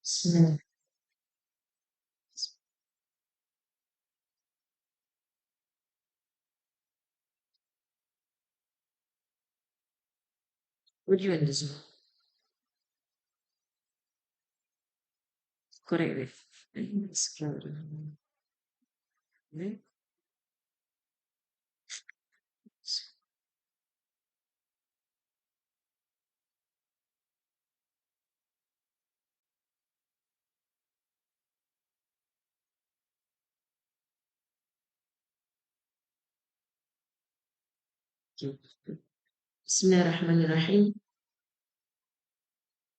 Bismillah. What do you understand? Correct. It's correct. Right? Bismillah ar-Rahman ar-Rahim.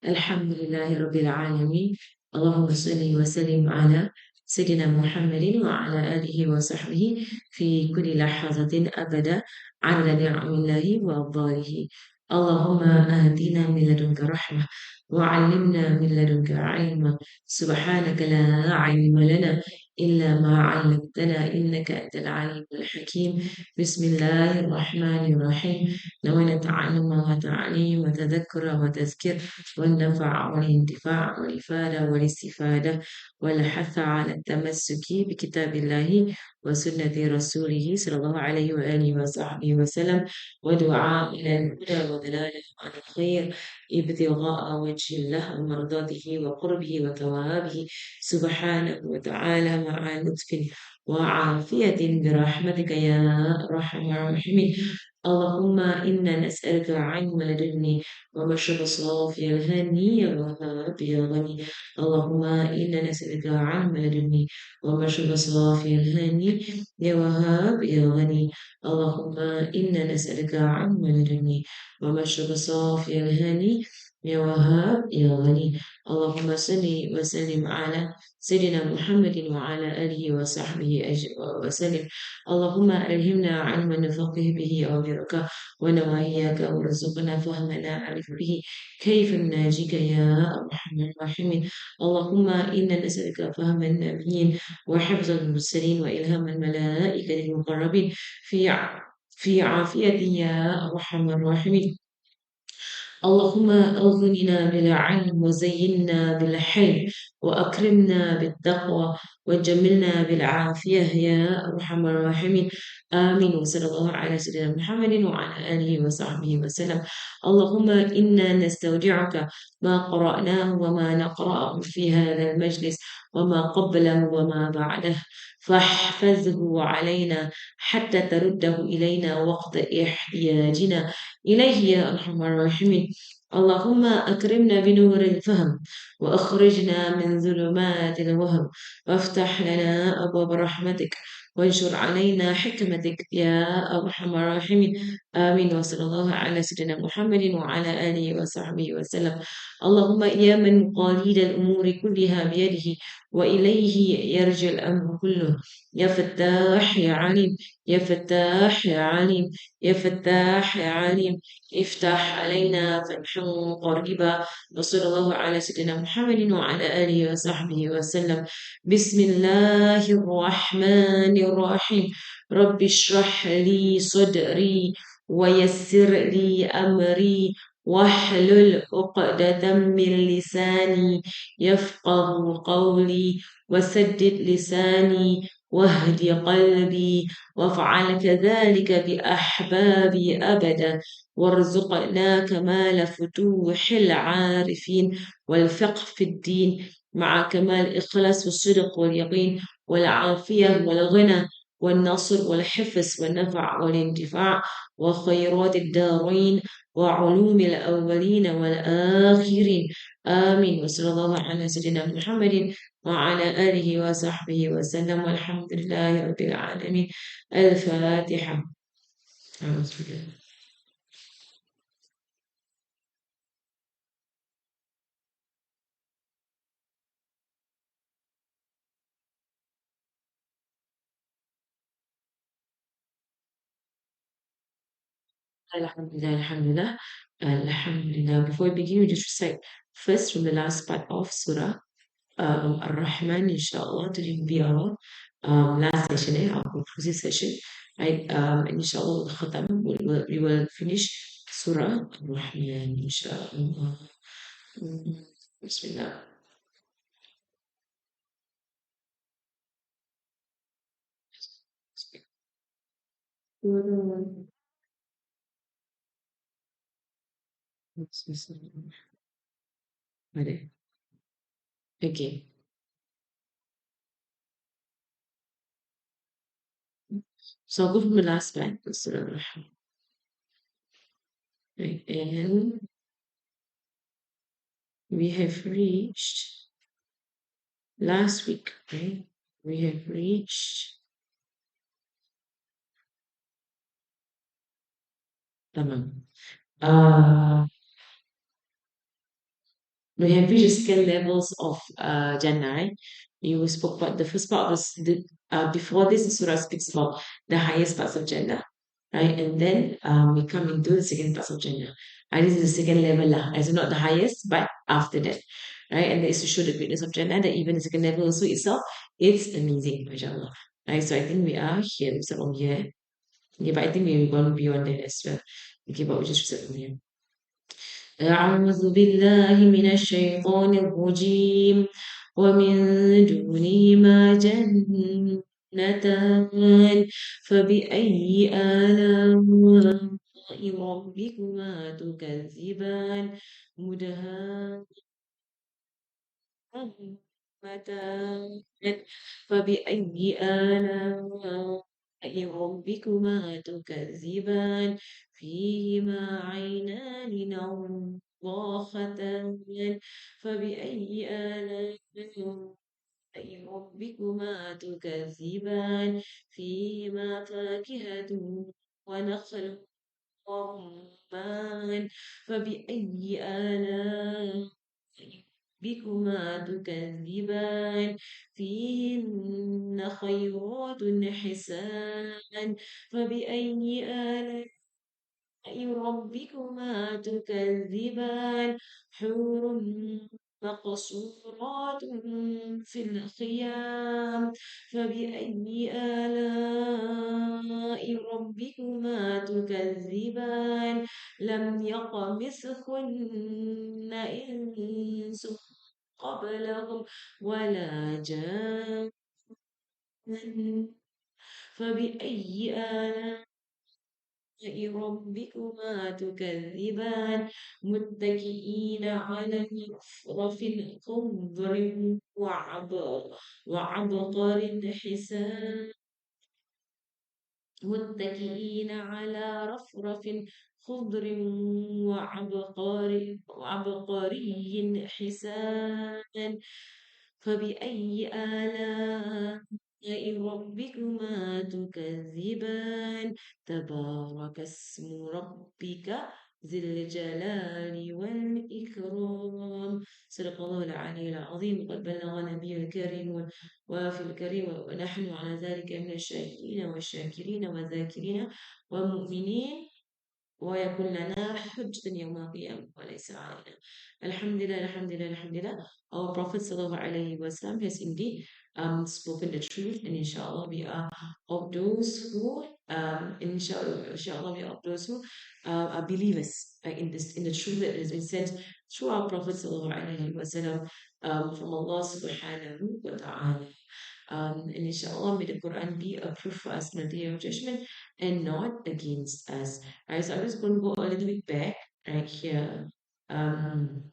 الحمد لله رب العالمين. اللهم صل وسلم على سيدنا محمد وعلى آله وصحبه في كل لحظة أبدا على نعم الله وأفضاله. اللهم آتنا من لدنك رحمة وعلمنا من لدنك علما. سبحانك لا علم لنا إلا ما علمتنا إنك أنت العليم الحكيم. بسم الله الرحمن الرحيم. نوينا نتعلم وتعليم وتذكر وتذكير والنفع والانتفاع والإفادة والاستفادة والحث على التمسك بكتاب الله وسنة رسوله صلى الله عليه وآله وصحبه وسلم ودعاء إلى الهدى ودلالة على الخير ابتغاء وجه الله ومرضاته وقربه وثوابه سبحانه وتعالى مع لطف وعافية برحمتك يا أرحم الراحمين. اللهم إنا نسألك علم لدني وبشر صافي الهني يا وهاب يا غني. اللهم إنا نسألك علم لدني وبشر صافي الهني يا وهاب يا غني. اللهم إنا نسألك علم لدني وبشر صافي الهني يا وهاب يا غني. اللهم صل وسلم على سيدنا محمد وعلى آله وصحبه وسلم. اللهم ألهمنا علما نفقه به أمرك ونواهيك وارزقنا فهم نعرف به كيف نناجيك يا أرحم الراحمين. اللهم إنا نسألك فهم النبيين وحفظ المرسلين وإلهام الملائكة المقربين في عافية يا أرحم الراحمين. اللهم أغننا بالعلم وزينا بالحلم وأكرمنا بالتقوى وجملنا بالعافية يا أرحم الراحمين. آمين وصلى الله على سيدنا محمد وعلى آله وصحبه وسلم. اللهم إنا نستودعك ما قرأناه وما نقرأه في هذا المجلس وما قبله وما بعده فاحفظه علينا حتى ترده إلينا وقت احتياجنا إليه يا أرحم الراحمين. اللهم أكرمنا بنور الفهم وأخرجنا من ظلمات الوهم وافتح لنا أبواب رحمتك وانشر علينا حكمتك يا أرحم الراحمين. آمين وصلى الله على سيدنا محمد وعلى آله وصحبه وسلم. اللهم يا من مقاليد الأمور كلها بيده وإليه يرجع الأمر كله يا فتاح يا عليم يا فتاح يا عليم يا فتاح يا عليم افتح علينا فتحا قريبا. وصلى الله على سيدنا محمد وعلى آله وصحبه وسلم. بسم الله الرحمن الرحيم. رب اشرح لي صدري ويسر لي أمري واحلل عقدة من لساني يفقه قولي وسدد لساني واهد قلبي وافعل كذلك بأحبابي أبدا. وارزقنا كمال فتوح العارفين والفقه في الدين مع كمال الإخلاص والصدق واليقين والعافية والغنى والنصر والحفظ والنفع والانتفاع وخيرات الدارين وعلوم الأولين والآخرين. آمين وصلى الله على سيدنا محمد وعلى آله وصحبه وسلم والحمد لله رب العالمين. الفاتحة. أعوذ بالله. Alhamdulillah, Alhamdulillah, Alhamdulillah. Before we begin, we just recite first from the last part of Surah Ar-Rahman, inshallah, to be our last session, our conclusive session. Right? Inshallah, we will finish Surah Ar-Rahman, inshallah. Bismillah. Vale. Okay. So I'll go from the last part. Right, and we have reached last week, right? We have reached tamam. We have reached the second levels of Jannah, right? You spoke about the first part was before this, the surah speaks about the highest parts of Jannah, right? And then we come into the second parts of Jannah. And this is the second level, lah, as in not the highest, but after that, right? And that is to show the greatness of Jannah, that even the second level also itself, it's amazing, mashallah. Right, so I think we are here, we start from here. Yeah, but I think we've gone beyond that as well. Okay, but we just start from here. أعوذ بالله من الشيطان الرجيم ومن دونهما جنتان فبأي آلاء ربكما تكذبان مدهامتان فبأي آلاء ربكما تكذبان فيهما عينان نضاختان فبأي آلاء ربكما تكذبان فيهما فاكهة ونخل ورمان فبأي آلاء ربكما تكذبان فيهن خيرات حسان فبأي آلاء ربكما تكذبان حور مقصورات في الخيام فبأي آلاء ربكما تكذبان لم يطمثهن إنس قبلهم ولا جان فبأي آلاء ربكما تكذبان متكئين على رفرف خضر وعبقر حسان متكئين على رفرف خضر وعبقري حسان فبأي آلاء ربكما تكذبان تبارك اسم ربك ذي الجلال والإكرام صدق الله العلي العظيم قد بلغ نبي الكريم وفي الكريم ونحن على ذلك من الشاهدين والشاكرين والذاكرين والمؤمنين ويكون لنا حجة يوم القيامة وليس علينا. Alhamdulillah, Alhamdulillah, Alhamdulillah. Our Prophet Sallallahu Alaihi Wasallam has indeed spoken the truth, and inshallah we are of those who inshallah we are of those who are believers in this in the truth that has been sent through our Prophet Sallallahu Alaihi Wasallam from Allah Subhanahu wa Taala. And inshallah, may the Quran be a proof for us on the day of judgment and not against us. Right, so I'm just going to go a little bit back right here. Um,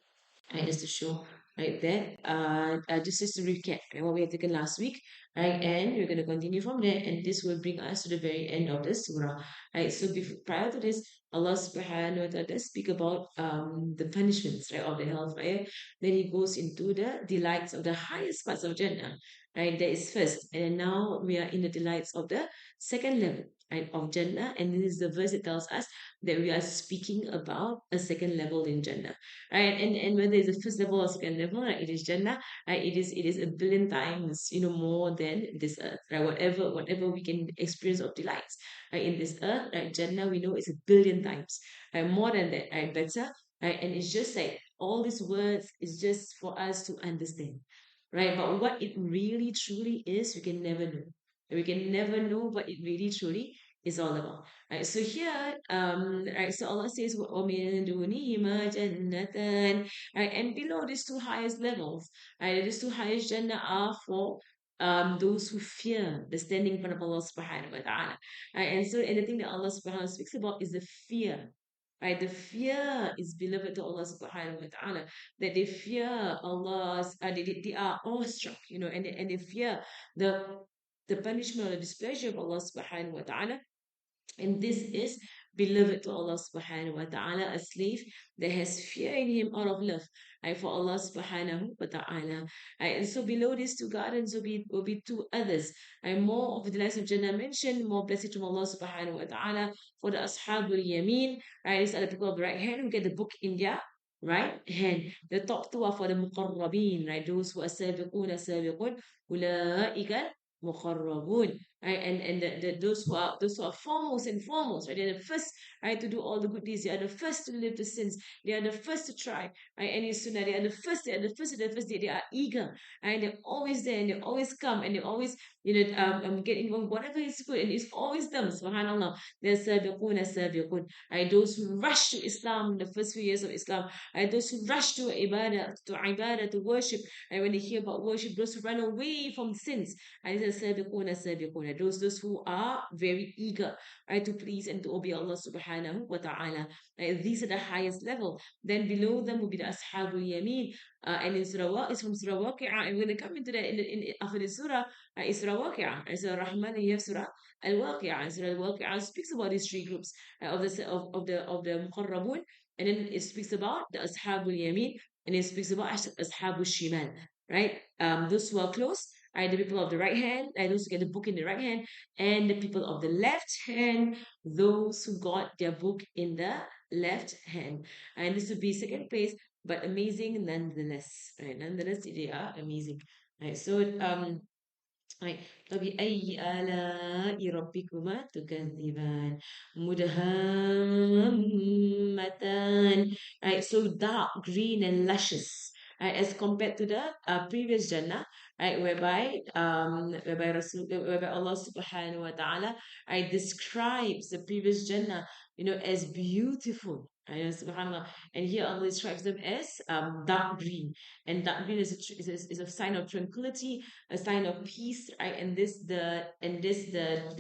right, just to show right that just to recap right, what we had taken last week, right, and we're going to continue from there, and this will bring us to the very end of the surah, right. So before, prior to this, Allah subhanahu wa ta'ala does speak about the punishments, right, of the hellfire. Then he goes into the delights of the highest parts of Jannah, right. That is first, and now we are in the delights of the second level, right, of Jannah, and this is the verse that tells us that we are speaking about a second level in Jannah, right? And whether it's the first level or second level, right, it is Jannah, right? It is a billion times, more than this earth, right? Whatever we can experience of delights, right, in this earth, right? Jannah, we know, is a billion times, right? More than that, right? Better, right? And it's just like all these words is just for us to understand, right? But what it really truly is, we can never know. We can never know what it really truly is all about. Right, so here, right, so Allah says, وَمِن دُونِهِمَا جَنَّتَانِ, right, and below these two highest levels, right, these two highest Jannah are for those who fear the standing in front of Allah subhanahu wa ta'ala. Right? And so anything that Allah subhanahu wa ta'ala speaks about is the fear. Right? The fear is beloved to Allah subhanahu wa ta'ala. That they fear Allah's they are awestruck, and they fear the the punishment or the displeasure of Allah subhanahu wa ta'ala. And this is beloved to Allah subhanahu wa ta'ala, a slave that has fear in him out of love, right, for Allah subhanahu wa ta'ala. Right? And so below these two gardens will be two others. And more of the likes of Jannah mentioned, more blessed from Allah subhanahu wa ta'ala for the Ashabul Yameen, right? These are the people of the right hand who get the book in their right hand. The top two are for the Muqarrabeen, right? Those who are Sabiqun, Sabiqun, Ulaika Muqarrabun, right? And those who are foremost and foremost, right? They're the first, right, to do all the good deeds. They are the first to leave the sins. They are the first to try, right? Any sunnah. They are the first. They are the first. They are the first. They are eager, and they're always there, and they always come, and they always, getting on whatever is good, and it's always them. Subhanallah. They're sabiqun, sabiqun. Right? Those who rush to Islam in the first few years of Islam, right? Those who rush to ibadah, to worship, and when they hear about worship, those who run away from sins, and these are sabiquna, sabiquna. Those who are very eager, right, to please and to obey Allah subhanahu wa ta'ala. Right? These are the highest level. Then below them will be the Ashabul Yameen. And in it's from Surah Waqi'ah. And we're going to come into that after the Surah, it's Surah Waqi'ah. And Surah Rahman, and you have Surah Al Waqi'ah. And Surah Al Waqi'ah speaks about these three groups of the Muqarrabun. And then it speaks about the Ashabul Yameen. And it speaks about Ashabul Shimal. Right? Those who are close, right, the people of the right hand, right, those who get the book in the right hand, and the people of the left hand, those who got their book in the left hand. And this would be second place, but amazing nonetheless. Right? Nonetheless, they are amazing. Right. So right. فبأي آلاء ربكما تكذبان مدهامتان. Right. So dark green and luscious. Right, as compared to the previous Jannah, right, whereby Allah Subhanahu wa Taala, right, describes the previous Jannah, as beautiful. Right, Subhanallah. And here Allah describes them as dark green, and dark green is a sign of tranquility, a sign of peace, right? And the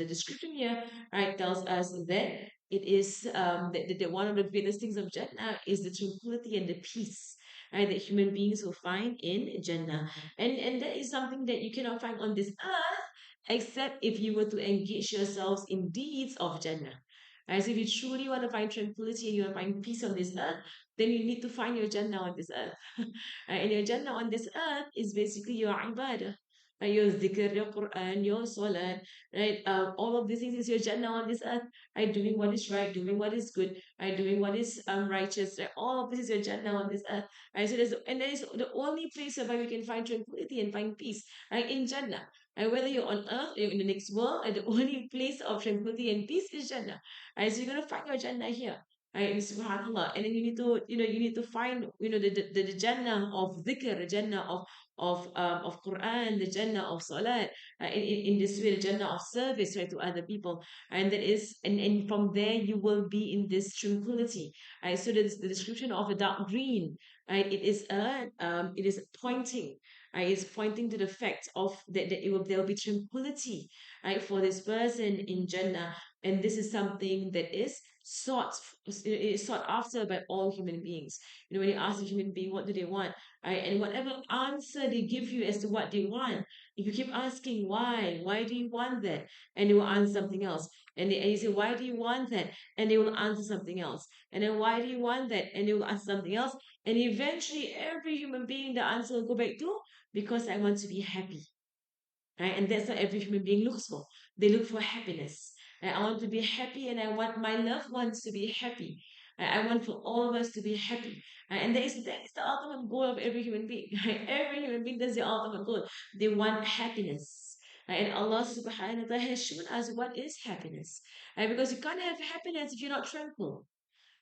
description here, right, tells us that it is that one of the greatest things of Jannah is the tranquility and the peace, right, that human beings will find in Jannah. And that is something that you cannot find on this earth except if you were to engage yourselves in deeds of Jannah. As if you truly want to find tranquility and you want to find peace on this earth, then you need to find your Jannah on this earth. And your Jannah on this earth is basically your ibadah. Right? Your zikr, your Quran, your salat, right? All of these things is your Jannah on this earth, right? Doing what is right, doing what is good, right? Doing what is righteous, right? All of this is your Jannah on this earth, right? So that is the only place where we can find tranquility and find peace, right? In Jannah. And whether you're on earth or in the next world, and the only place of tranquility and peace is Jannah. Right? So you're gonna find your Jannah here. Right, and subhanallah, and then you need to find the Jannah of dhikr, the Jannah of Quran, the Jannah of Salat, in this way, the Jannah of service, right, to other people, and that is, and from there you will be in this tranquility, right? So the description of a dark green, right, it is pointing, right, it's pointing to the fact of that there will be tranquility, right, for this person in Jannah, and this is something that is sought after by all human beings. When you ask a human being what do they want, right, and whatever answer they give you as to what they want, if you keep asking why do you want that, and they will answer something else, and you say why do you want that, and they will answer something else, and then why do you want that, and they will answer something else, and eventually every human being the answer will go back to because I want to be happy, right? And that's what every human being looks for. They look for happiness. Right? I want to be happy, and I want my loved ones to be happy. Right? I want for all of us to be happy. Right? And that is the ultimate goal of every human being. Right? Every human being, that's the ultimate goal. They want happiness. Right? And Allah subhanahu wa ta'ala has shown us what is happiness. Right? Because you can't have happiness if you're not tranquil.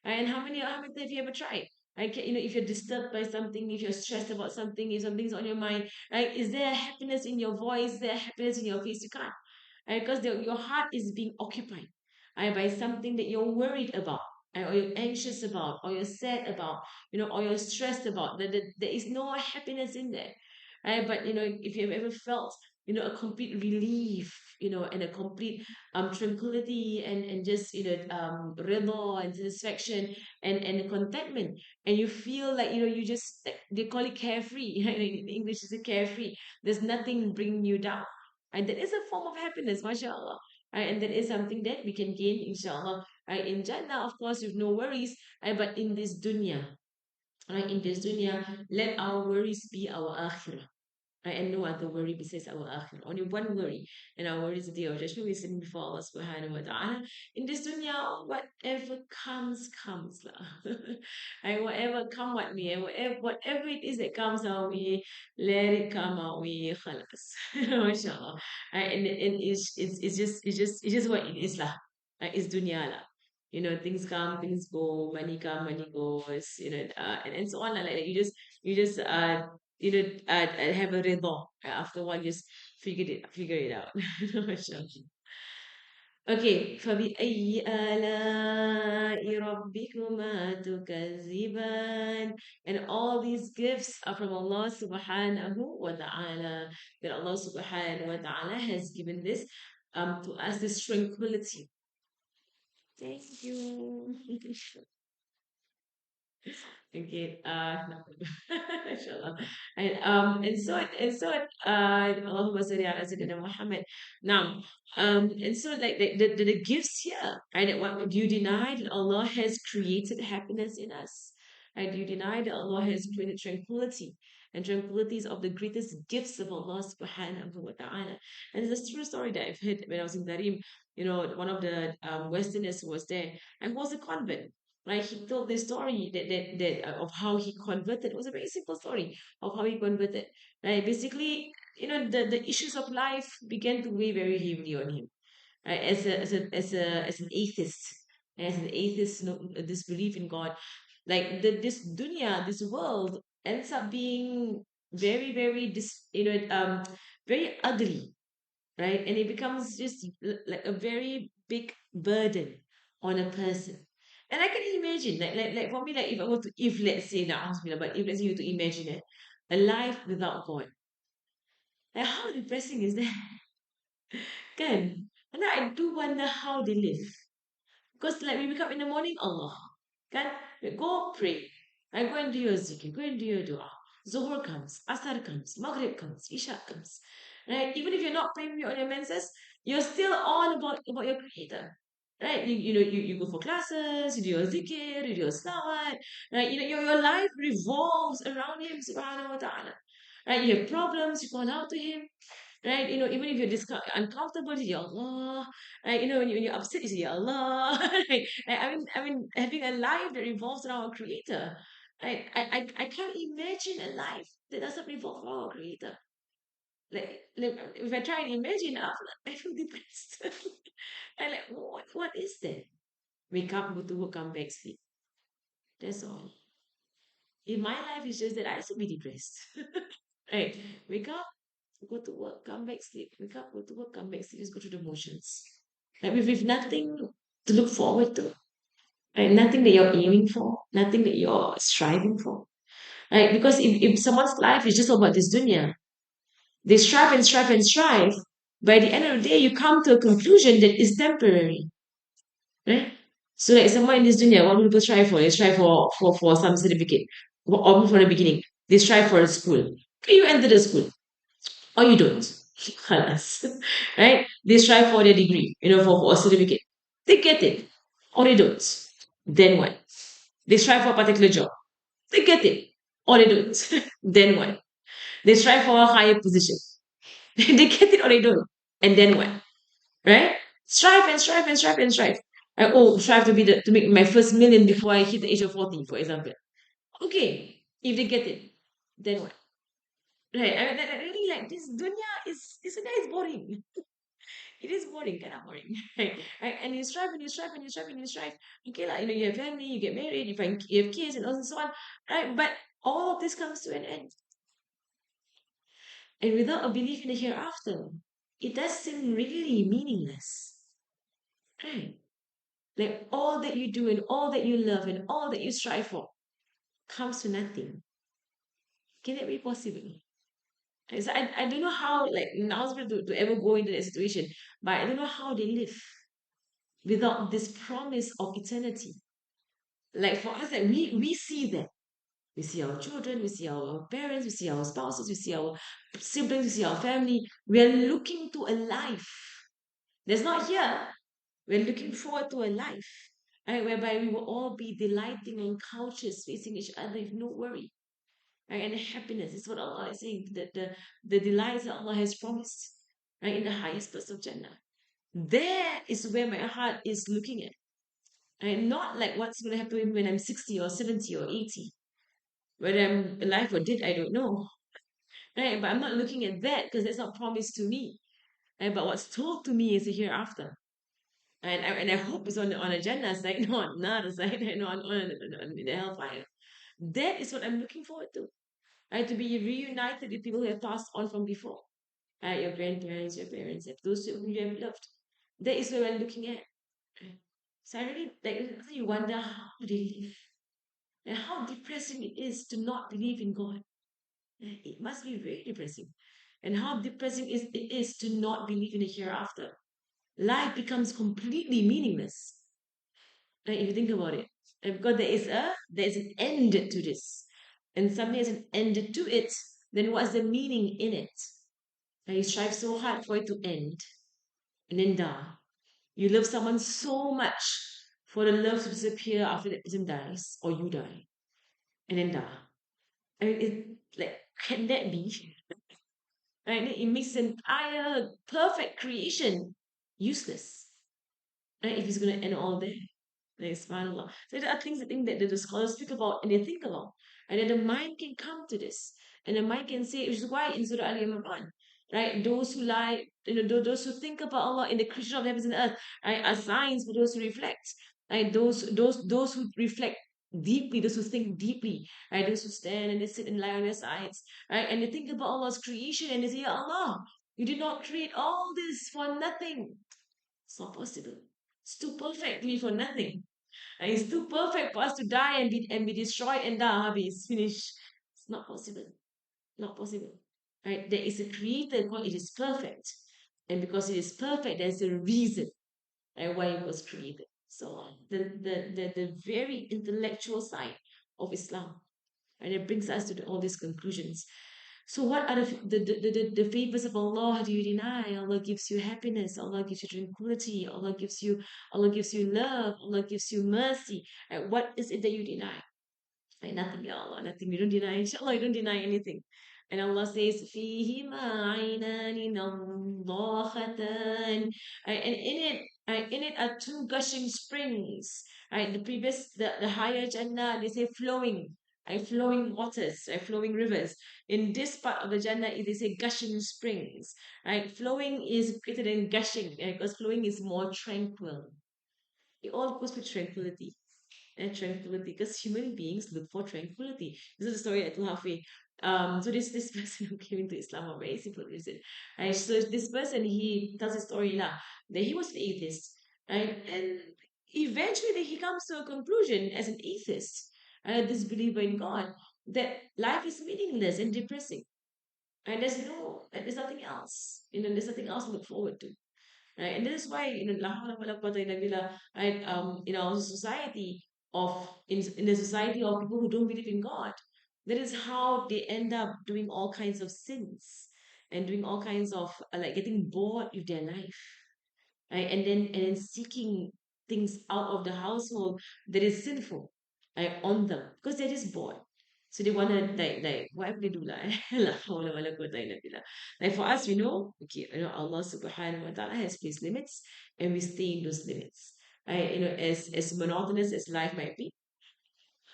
Right? And how many times have you ever tried? Right? If you're disturbed by something, if you're stressed about something, if something's on your mind, right? Is there happiness in your voice? Is there happiness in your face? You can't. Right? Because your heart is being occupied, right, by something that you're worried about. Right? Or you're anxious about, or you're sad about, or you're stressed about. There is no happiness in there. Right? But if you've ever felt a complete relief, and a complete tranquility, and just, rida and satisfaction, and contentment. And you feel like, you just, like, they call it carefree, right? In English, is a carefree. There's nothing bringing you down. And that is a form of happiness, mashallah. Right? And that is something that we can gain, inshallah. Right? In Jannah, of course, with no worries. Right? But in this dunya, right? In this dunya, let our worries be our akhirah. Right? And no other worry besides our akhirah. Only one worry. And our worry is the day of judgment. We sitting before Allah subhanahu wa ta'ala. In this dunya, whatever comes, comes. Lah. And whatever come what may, and whatever it is that comes our way, let it come our way. Khalas. MashaAllah. Right? And it's just what it is lah. Right? It's dunya lah. Things come, things go, money come, money goes, and so on. Lah. Like you just have a rhythm. After a while, just figure it out. MashaAllah. Okay, فبأي آلاء ربكما تكذبان. And all these gifts are from Allah subhanahu wa ta'ala. That Allah subhanahu wa ta'ala has given this to us, this tranquility. Thank you. Okay, no. Inshallah. Allahumma salli ala Sayyidina Muhammad. Now, and so, like, the gifts here, right? What do you deny that Allah has created happiness in us? And do you deny that Allah has created tranquility? And tranquility is of the greatest gifts of Allah subhanahu wa ta'ala. And it's a true story that I've heard when I was in Darim. One of the Westerners was there and was a convert. Right, he told this story that of how he converted. It was a very simple story of how he converted. Right, basically, the issues of life began to weigh very heavily on him. Right, as an atheist, disbelief in God, like this dunya, this world ends up being very, very very ugly, right? And it becomes just like a very big burden on a person. And I can imagine, like for me, like if let's say now, but if let's say you to imagine it, a life without God, like how depressing is that? Kan? And I do wonder how they live. Because like we wake up in the morning, Allah, kan? We go pray. I go and do your zikr, go and do your dua. Zuhur comes, Asar comes, Maghrib comes, Isha comes. Right? Even if you're not praying on your menses, you're still on about your creator. Right? You go for classes, you do your zikr, you do your salawat, right? Your life revolves around him, subhanahu wa ta'ala. Right? You have problems, you call out to him, right? Even if you're uncomfortable, you say, Ya Allah, right? When you're upset, you say, Ya Allah, right? I mean, having a life that revolves around our Creator, right? I can't imagine a life that doesn't revolve around our Creator. Like if I try and imagine, I feel depressed. I like, what is that? Wake up, go to work, come back, sleep. That's all. In my life, it's just that I should be depressed. Right? Wake up, go to work, come back, sleep. Wake up, go to work, come back, sleep. Just go through the motions. Like with nothing to look forward to. Right? Nothing that you're aiming for, nothing that you're striving for. Right? Because if someone's life is just about this dunya, they strive and strive and strive. By the end of the day, you come to a conclusion that is temporary. Right? So like someone in this dunya, what do people strive for? They strive for some certificate. Or from the beginning. They strive for a school. You enter the school. Or you don't. Khalas. Right? They strive for their degree, for a certificate. They get it. Or they don't. Then what? They strive for a particular job. They get it. Or they don't. Then what? They strive for a higher position. They get it or they don't. And then what? Right? Strive and strive and strive and strive. Strive to make my first million before I hit the age of 40, for example. Okay, if they get it, then what? Right? I mean, really, like this dunya is boring. It is boring, kind of boring. Right? And you strive and you strive and you strive and you strive. Okay, like you have family, you get married, you have kids and so on. Right? But all of this comes to an end. And without a belief in the hereafter, it does seem really meaningless. Right? Like all that you do and all that you love and all that you strive for comes to nothing. Can it be possible? So I don't know how, like, now to ever go into that situation, but I don't know how they live without this promise of eternity. Like for us, like we see that. We see our children, we see our parents, we see our spouses, we see our siblings, we see our family. We are looking to a life that's not here. We're looking forward to a life, right, whereby we will all be delighting on couches facing each other with no worry. Right? And happiness is what Allah is saying, that the delights that Allah has promised, right, in the highest place of Jannah. There is where my heart is looking at. And not like what's going to happen to me when I'm 60 or 70 or 80. Whether I'm alive or dead, I don't know. Right? But I'm not looking at that because that's not promised to me. Right? But what's told to me is the hereafter. And I hope it's on a Jannah side, not on another side, on the hellfire. That is what I'm looking forward to. Right? To be reunited with people who have passed on from before. Right? Your grandparents, your parents, those whom you have loved. That is where we're looking at. Right? So I really, like, you wonder how they live and how depressing it is to not believe in God. It must be very depressing. And how depressing it is to not believe in a hereafter. Life becomes completely meaningless. Right? If you think about it. And because there is an end to this. And something has an end to it, then what's the meaning in it? And you strive so hard for it to end and then die. You love someone so much for the love to disappear after that person dies or you die and then die. I mean, like, can that be? Right? It makes the entire perfect creation useless. Right? If it's going to end all there. Like, subhanAllah. So there are things I think that the scholars speak about and they think about. And then the mind can come to this. And the mind can say, which is why in Surah Al Imran, right? Those who lie, those who think about Allah in the creation of the heavens and earth, right, are signs for those who reflect. Right? Those who reflect deeply, those who think deeply, right? Those who stand and they sit and lie on their sides, right? And they think about Allah's creation and they say, "Ya Allah, you did not create all this for nothing. It's not possible. It's too perfect to be for nothing. And it's too perfect for us to die and be destroyed and die. Habis, finished. It's not possible. Not possible. Right? There is a creator called it is perfect. And because it is perfect, there's a reason, right, why it was created. So the very intellectual side of Islam. And it brings us to all these conclusions. So what are the favors of Allah do you deny? Allah gives you happiness, Allah gives you tranquility, Allah gives you love, Allah gives you mercy. And what is it that you deny? Like nothing, ya Allah, nothing. We don't deny, inshallah, you don't deny anything. And Allah says, فِيهِمَا عَيْنَانِ نَضَّاخَتَانِ. And in it are two gushing springs. Right? The higher Jannah, they say flowing. Flowing waters, flowing rivers. In this part of the Jannah, they say gushing springs. Right? Flowing is greater than gushing, because flowing is more tranquil. It all goes with tranquility and tranquility because human beings look for tranquility. This is the story I told halfway. So this person who came into Islam for a very simple reason. Right? So this person he tells a story now that he was an atheist, right? And eventually he comes to a conclusion as an atheist, this believer in God, that life is meaningless and depressing. And there's nothing else. There's nothing else to look forward to. Right? And this is why, la hawla wa la quwwata illa billah, right? In our society in the society of people who don't believe in God, that is how they end up doing all kinds of sins and doing all kinds of like getting bored with their life, right? And then seeking things out of the household that is sinful, right, on them because they're just bored. So they wanna like whatever they do like La hawla wa la quwwata illa billah. Like for us, we know, okay, Allah subhanahu wa ta'ala has placed limits and we stay in those limits. Right? As monotonous as life might be,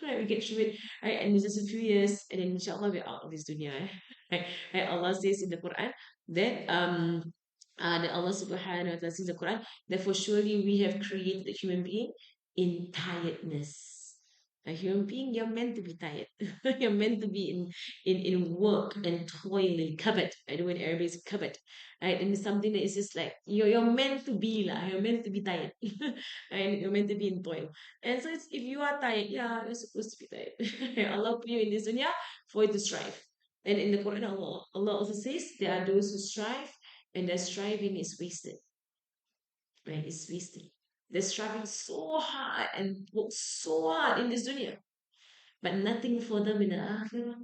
right, we get through it, right? And it's just a few years and then inshallah we're out of this dunya. Right? Right? Allah says in the Quran that Allah subhanahu wa ta'ala says in the Quran, therefore surely we have created a human being in tiredness. A human being, you're meant to be tired. You're meant to be in work and toil and covet. I know in Arabic is covet. Right? And it's something that is just like you're meant to be lah. You're meant to be tired. And you're meant to be in toil. And so if you are tired, yeah, you're supposed to be tired. Allah put you in this dunya for you to strive. And in the Quran, Allah also says there are those who strive and their striving is wasted, right? It's wasted. They're striving so hard and work so hard in this dunya, but nothing for them in the akhirah.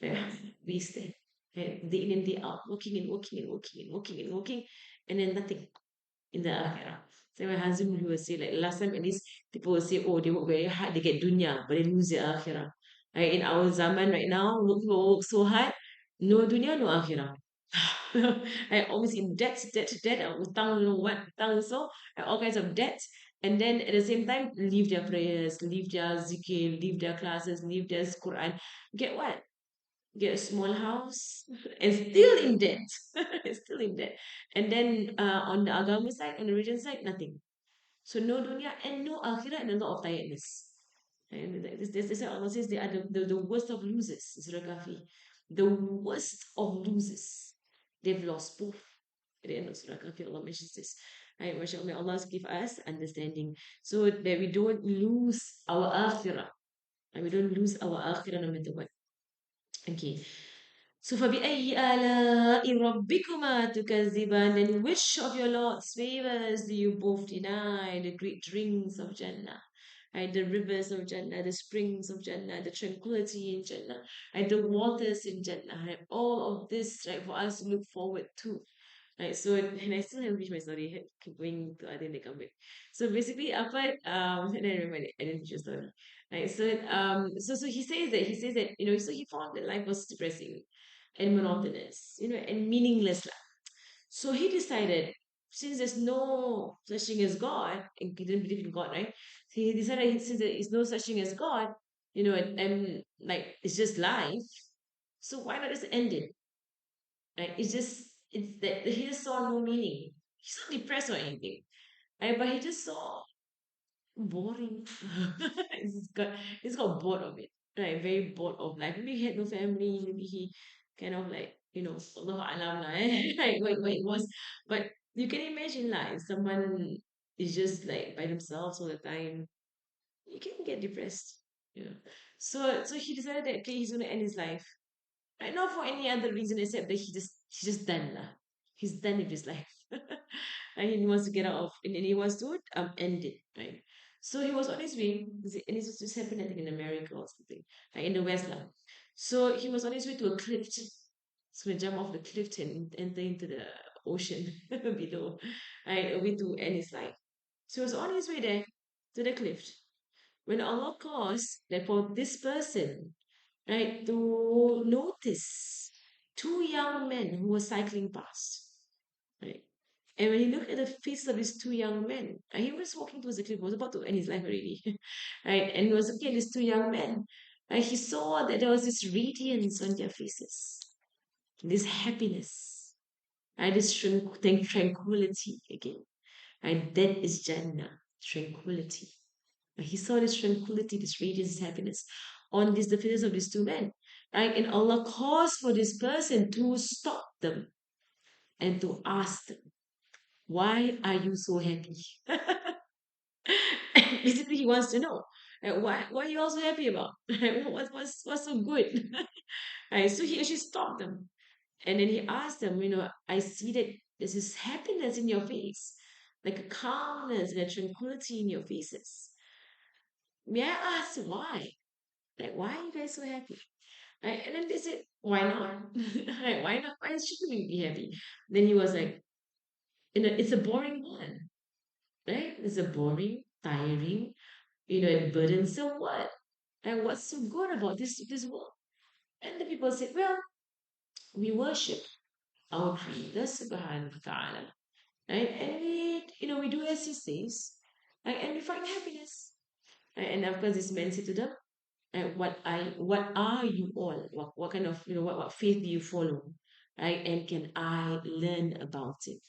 Yeah, wasted. Right? Day in and day out, working and working and working and working and working, and then nothing in the akhirah. So my husband he will say like last time at least people will say, oh, they work very hard, they get dunya, but they lose their akhirah. Right? In our zaman right now, people work so hard, no dunya, no akhirah. I always in debt, utang, you know what, utang, so all kinds of debt. And then at the same time, leave their prayers, leave their zikr, leave their classes, leave their Quran. Get what? Get a small house and still in debt. Still in debt. And then on the agama side, on the religion side, nothing. So no dunya and no akhirah and a lot of tiredness. And this is Allah says they are the worst of losers, Surah Kahfi. The worst of losers. They've lost both. At the end of Surah Kahfi, Allah mentions this. Right, mashallah, may Allah give us understanding so that we don't lose our akhirah. And we don't lose our akhirah no matter what. Okay. So فَبِأَيِّ آلَاءِ رَبِّكُمَا تُكَذِّبَانِ Then which of your Lord's favors do you both deny? The great drinks of Jannah, right? The rivers of Jannah, the springs of Jannah, the tranquility in Jannah, right? The waters in Jannah, right? All of this, right, for us to look forward to. Right, so and I still haven't finished my story. I keep going to other they come back. So basically, after and I remember I didn't finish the story. Right, so he says that so he found that life was depressing and monotonous, and meaningless. Lah. So he decided, since there's no such thing as God, and he didn't believe in God, right? So he decided since there is no such thing as God, and like it's just life. So why not just end it? Right? It's that he just saw no meaning. He's not depressed or anything. Right? But he just saw boring. He's got bored of it. Right? Very bored of life. Maybe he had no family, maybe he kind of like, Allah alam lah, like what it was. But you can imagine like someone is just like by themselves all the time. You can get depressed. You know. So he decided that okay, he's gonna end his life. Right? Not for any other reason except that he's just done lah. He's done with his life. And he wants to get out of and he wants to end it, right? So he was on his way, and this just happened I think in America or something, like in the West lah. So he was on his way to a cliff. He's gonna jump off the cliff and enter into the ocean below, right? A way to end his life. So he was on his way there to the cliff when Allah caused that for this person, right, to notice two young men who were cycling past, right? And when he looked at the faces of these two young men, and he was walking towards the cliff, was about to end his life already, right? And he was looking at these two young men, and he saw that there was this radiance on their faces, this happiness, and this tranquility again, and that is Jannah, tranquility. And he saw this tranquility, this radiance, this happiness on the faces of these two men. Right? And Allah caused for this person to stop them and to ask them, why are you so happy? Basically, he wants to know. What are you also happy about? What's so good? Right, so he actually stopped them and then he asked them, I see that there's this happiness in your face, like a calmness and a tranquility in your faces. May I ask why? Like, why are you guys so happy? Right? And then they said, why not? Right, why not? Why shouldn't we be happy? Then he was like, it's a boring one, right? It's a boring, tiring, and burdensome what? And what's so good about this world? And the people said, well, we worship our Creator Subhanahu wa Ta'ala. Right? And we do as He says, right? And we find happiness. Right? And of course, this man said to them, right, what are you all? What kind of what faith do you follow? Right? And can I learn about it?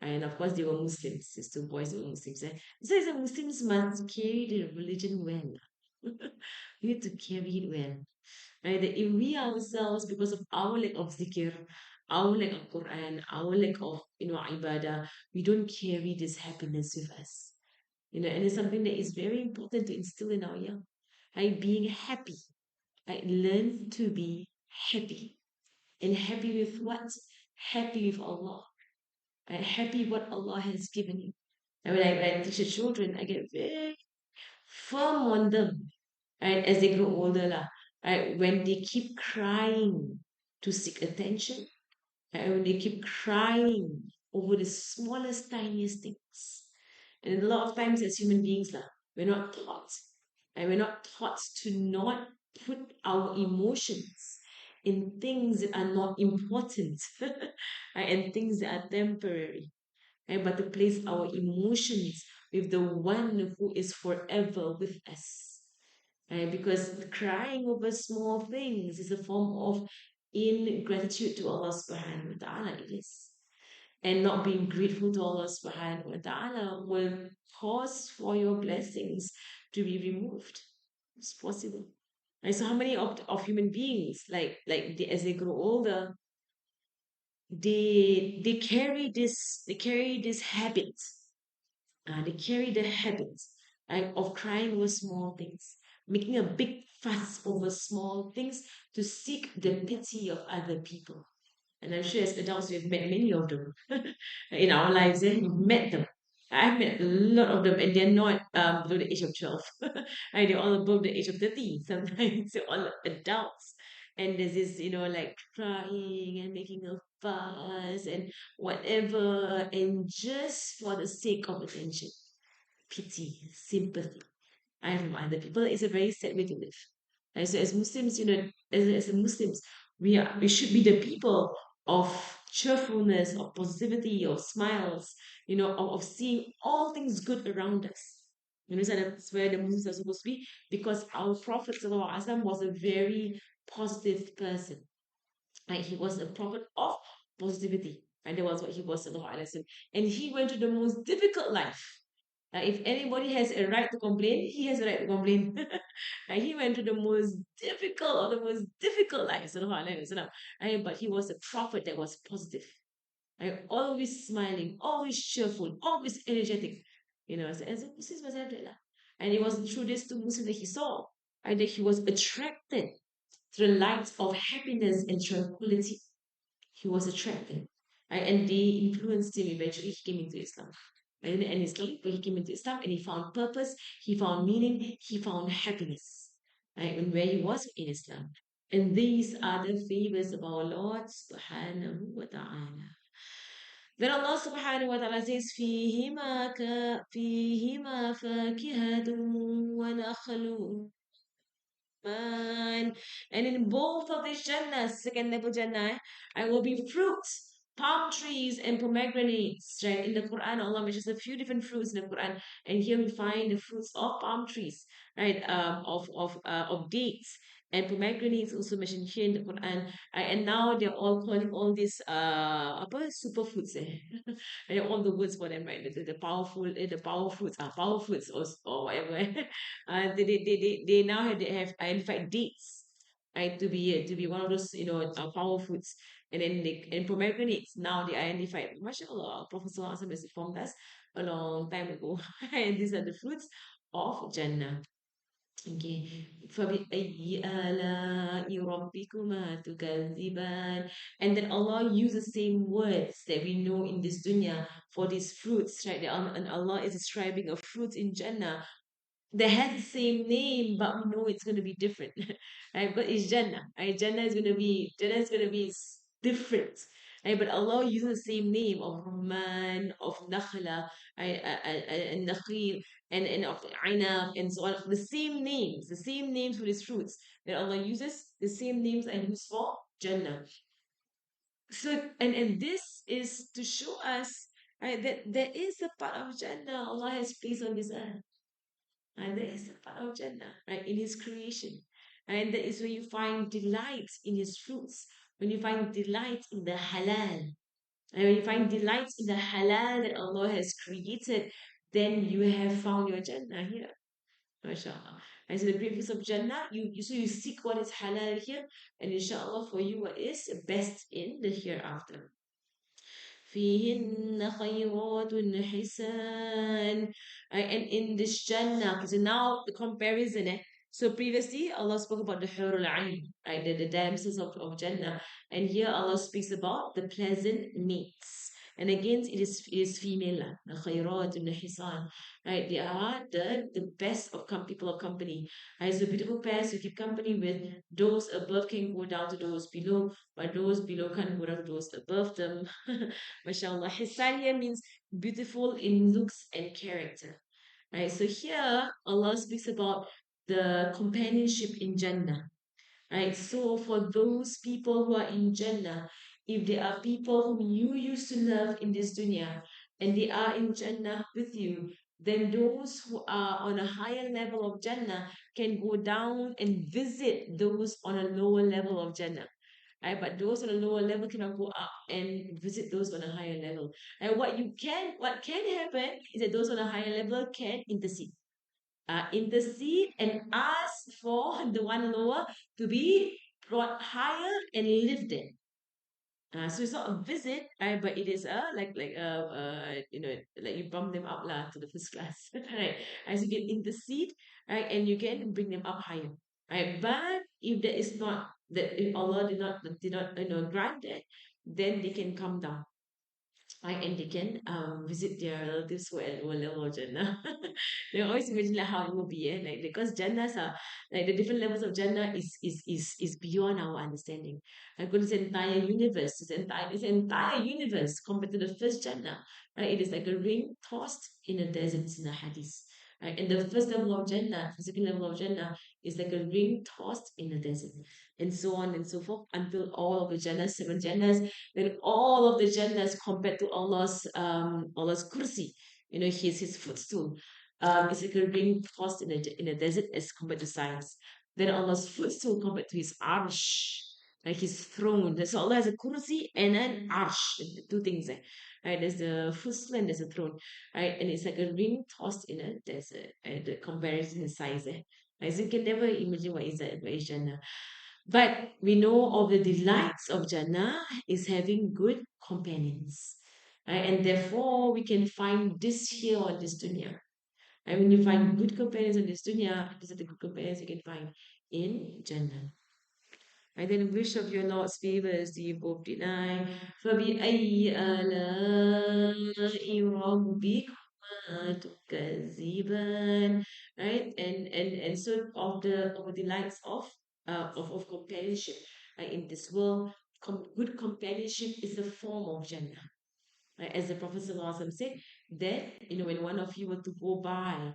And of course, they were Muslims. These two boys were Muslims. Eh? So the Muslims must carry the religion well. We need to carry it well. Right? That if we ourselves, because of our lack of zikr, our lack of Quran, our lack of ibadah, we don't carry this happiness with us. And it's something that is very important to instill in our young. Right? Being happy. Right? Learn to be happy. And happy with what? Happy with Allah. And happy what Allah has given you. And when I teach the children, I get very firm on them, right, as they grow older, lah, right, when they keep crying to seek attention, right, when they keep crying over the smallest, tiniest things. And a lot of times as human beings, lah, we're not taught, and we're not taught to not put our emotions in things that are not important, right, and things that are temporary, right, but to place our emotions with the one who is forever with us. Right? Because crying over small things is a form of ingratitude to Allah subhanahu wa ta'ala. It is. And not being grateful to Allah subhanahu wa ta'ala will cause for your blessings to be removed. It's possible. Right? So how many of human beings, as they grow older, they carry this habit, they carry the habit, right, of crying over small things, making a big fuss over small things to seek the pity of other people. And I'm sure as adults we've met many of them in our lives. And we've met them. I've met a lot of them, and they're not below the age of 12. Right? They're all above the age of 30 sometimes. They're all adults. And there's this, like crying and making a fuss and whatever, and just for the sake of attention, pity, sympathy. I from other people. It's a very sad way to live. And so as Muslims, as Muslims, we should be the people of cheerfulness, of positivity, of smiles, of seeing all things good around us. So that's where the Muslims are supposed to be, because our Prophet ﷺ was a very positive person. Like he was a prophet of positivity. And that was what he was, sallallahu alaihi wasallam. And he went through the most difficult life. If anybody has a right to complain, he has a right to complain. He went through the most difficult or the most difficult life, sallallahu alaihi wasallam. But he was a prophet that was positive. Always smiling, always cheerful, always energetic. As a Muslim was that. And it was through this two Muslims that he saw, and that he was attracted to the light of happiness and tranquility. He was attracted. And they influenced him. Eventually, he came into Islam. And Islam, when he came into Islam, and he found purpose, he found meaning, he found happiness. And where he was in Islam. And these are the favors of our Lord subhanahu wa ta'ala. Then Allah subhanahu wa ta'ala says, فِيهِمَا فَاكِهَةٌ وَنَخْلٌ and in both of these Jannahs, second level Jannah, I will be fruits, palm trees and pomegranates. Right? In the Quran, Allah mentions a few different fruits in the Quran, and here we find the fruits of palm trees, right? Of dates. And pomegranates also mentioned here in the Quran. And now they're all calling all these apa superfoods. And all the words for them, right? The powerful, the power fruits, power fruits, or whatever. They now have identified dates, right, to be one of those power foods. And pomegranates now they identified, mashallah, Prophet Sallallahu has informed us a long time ago. And these are the fruits of Jannah. Okay. فَبِأَيِّ آلَاءِ رَبِّكُمَا تُكَذِّبَانِ. And then Allah uses the same words that we know in this dunya for these fruits, right? And Allah is describing a fruit in Jannah that has the same name, but we know it's going to be different, right? But it's Jannah, right? Jannah is going to be different, right? But Allah uses the same name of Rahman, of Nakhla, right? And Nakhil, and of Ainab, and so on. The same names for these fruits that Allah uses, the same names are used for Jannah. So, and this is to show us, right, that there is a part of Jannah Allah has placed on this earth. And there is a part of Jannah, right, in His creation. And that is when you find delight in His fruits, when you find delight in the halal. And when you find delight in the halal that Allah has created, then you have found your Jannah here. MashaAllah. And so the greatness of Jannah, you seek what is halal here, and inshallah for you what is best in the hereafter. فيهن خيرات حسان. And in this Jannah, so now the comparison, So previously, Allah spoke about the Hurul Ain, right? The damsels of Jannah. And here Allah speaks about the pleasant mates. And again, it is female, the khayrat and the hisan, right? They are the best of people of company. Right? So beautiful pairs you keep company with, those above can go down to those below, but those below can go down to those above them. MashaAllah. Hisan here means beautiful in looks and character. Right? So here Allah speaks about the companionship in Jannah. Right? So for those people who are in Jannah, if there are people whom you used to love in this dunya and they are in Jannah with you, then those who are on a higher level of Jannah can go down and visit those on a lower level of Jannah. Right? But those on a lower level cannot go up and visit those on a higher level. And what can happen is that those on a higher level can intercede and ask for the one lower to be brought higher and lifted. So it's not a visit, but it is a like you bump them up lah to the first class, right? As you can intercede, right, and you can bring them up higher, right? But if that is not that, if Allah did not grant that, then they can come down, right? And they can visit their relatives who are at lower level of Jannah. They always imagine like how it will be, like because Jannahs are like the different levels of Jannah is beyond our understanding. Like this entire universe, this entire universe compared to the first Jannah, right? It is like a ring tossed in a desert in a hadith. Right? And the first level of Jannah, the second level of Jannah is like a ring tossed in a desert, and so on and so forth until all of the Jannahs, seven Jannahs, then all of the Jannahs compared to Allah's kursi, his footstool. It's like a ring tossed in a desert as compared to science. Then Allah's footstool compared to his arsh, like his throne. So Allah has a kursi and an arsh, the two things. Right? There's the footstool and there's a throne. Right? And it's like a ring tossed in a desert. The comparison in size. Right? So you can never imagine what is that, what is Jannah. But we know of the delights of Jannah is having good companions. Right? And therefore, we can find this here on this dunya. And when you find good companions on this dunya, these are the good companions you can find in Jannah. And then which of your Lord's favors do you both deny? فَبِأَيِّ آلَاءِ رَبِّكُمَا تُكَذِّبَانِ. Right? And so of the delights of companionship, in this world, good companionship is a form of Jannah. Right? As the Prophet ﷺ said, that when one of you were to go by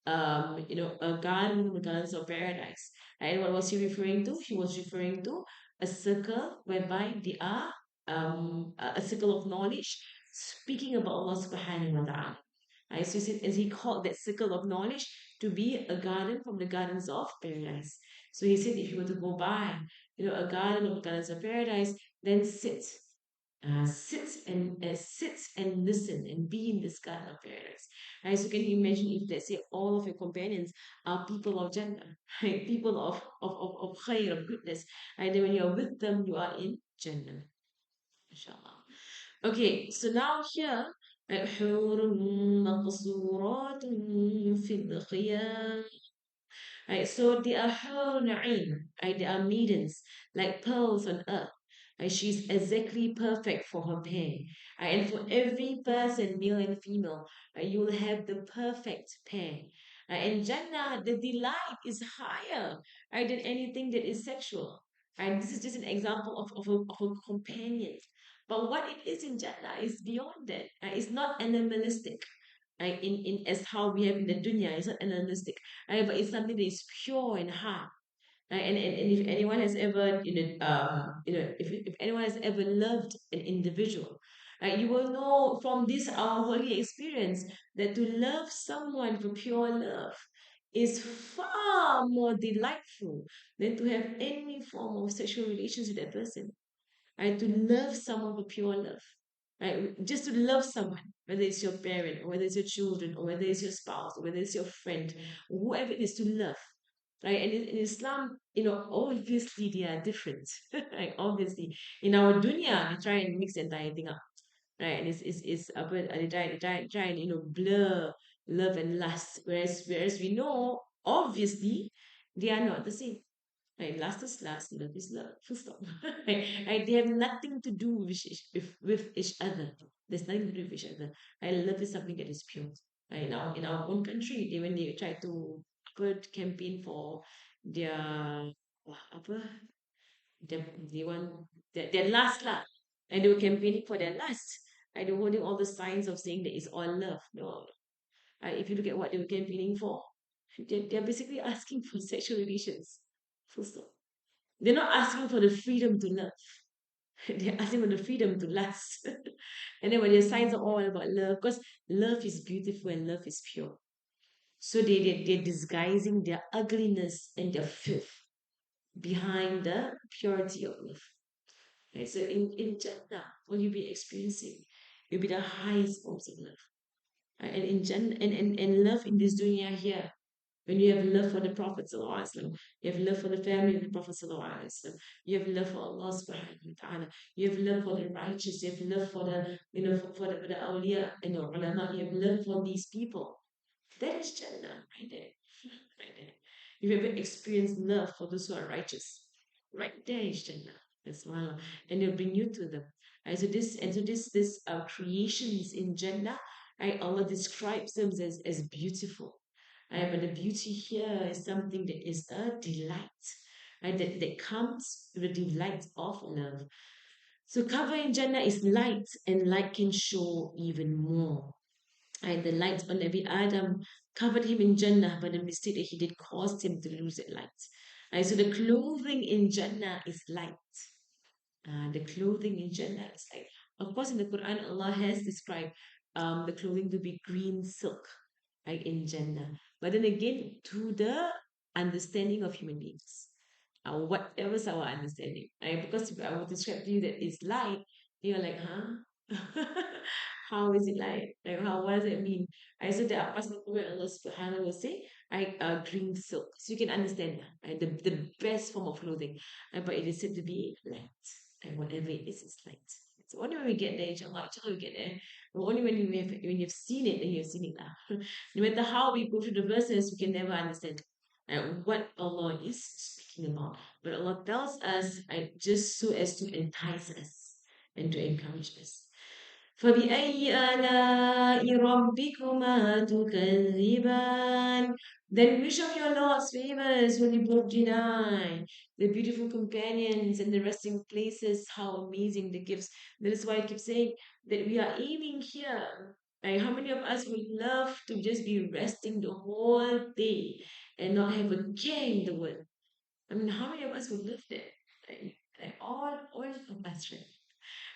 a garden, the gardens of paradise. And what was he referring to? He was referring to a circle whereby they are a circle of knowledge speaking about Allah subhanahu wa ta'ala. Right? So he said, as he called that circle of knowledge to be a garden from the gardens of paradise. So he said, if you were to go by, a garden of the gardens of paradise, then sit and listen and be in this garden of paradise. Right? So can you imagine if, let's say, all of your companions are people of Jannah, right? People of khair, of goodness, right? Then when you're with them, you are in Jannah. Inshallah. Okay, so now here, حور مقصورات في الخيام. Right, so they are her na'im, right? They are maidens, like pearls on earth. Right? She's exactly perfect for her pair. Right? And for every person, male and female, right, you will have the perfect pair. Right? And Jannah, the delight is higher, right, than anything that is sexual. Right? This is just an example of a companion. But what it is in Jannah is beyond that. Right? It's not animalistic, right? In as how we have in the dunya, it's not animalistic, right? But it's something that is pure and hard. Right? And if anyone has ever, if anyone has ever loved an individual, right, you will know from this our holy experience that to love someone for pure love is far more delightful than to have any form of sexual relations with that person. Right? To love someone for pure love. Right? Just to love someone, whether it's your parent, or whether it's your children, or whether it's your spouse, or whether it's your friend, whoever it is, to love. Right? And in Islam, obviously they are different. Right? Obviously. In our dunya, we try and mix the entire thing up. Right? And it's they try and blur love and lust. Whereas we know, obviously, They are not the same. Right? Lust is lust, love is love. Full stop. Right? They have nothing to do with each other. There's nothing to do with each other. Right? Love is something that is pure. Right? Now, in our own country, when they try to put campaign for their apa the they want their lust lah, and they were campaigning for their lust. And they were holding all the signs of saying that it's all love. No, if you look at what they were campaigning for, they're basically asking for sexual relations. Full stop. They're not asking for the freedom to love. They're asking for the freedom to lust. And then when their signs are all about love, because love is beautiful and love is pure. So they're disguising their ugliness and their filth behind the purity of love. Right? So in Jannah, what you'll be experiencing, you'll be the highest forms of love. Right? And in Jannah, and love in this dunya here, when you have love for the Prophet ﷺ, you have love for the family of the Prophet ﷺ, you have love for Allah subhanahu wa ta'ala, you have love for the righteous, you have love for the for the awliya and the ulama, you have love for these people. That is Jannah right there. Right there. If you ever experienced love for those who are righteous, right there is Jannah. That's why, and it'll bring you to them. Right, so this creations in Jannah, right, Allah describes them as beautiful. Right, but the beauty here is something that is a delight. Right, that comes with the delight of love. So cover in Jannah is light, and light can show even more. And the light on Nabi Adam covered him in Jannah, but the mistake that he did caused him to lose that light. And so the clothing in Jannah is light. The clothing in Jannah is light. Of course, in the Quran, Allah has described the clothing to be green silk, right, in Jannah. But then again, to the understanding of human beings, whatever's our understanding, right? Because if I would describe to you that it's light, you're like, huh? How is it light? Like, what does it mean? I said that are passing where Allah subhanahu will say, right, green silk. So you can understand, right, the best form of clothing. But it is said to be light. And whatever it is, it's light. So only when we get there, inshallah we get there. But only when you've seen it, then you've seen it now. No matter how we go through the verses, we can never understand what Allah is speaking about. But Allah tells us just so as to entice us and to encourage us. فبأي آلاء ربكما تكذبان. Then which of your Lord's favors will you both deny? The beautiful companions and the resting places, how amazing the gifts. That is why I keep saying that we are aiming here. Like how many of us would love to just be resting the whole day and not have a care in the world? I mean, how many of us would love that? All of us, right?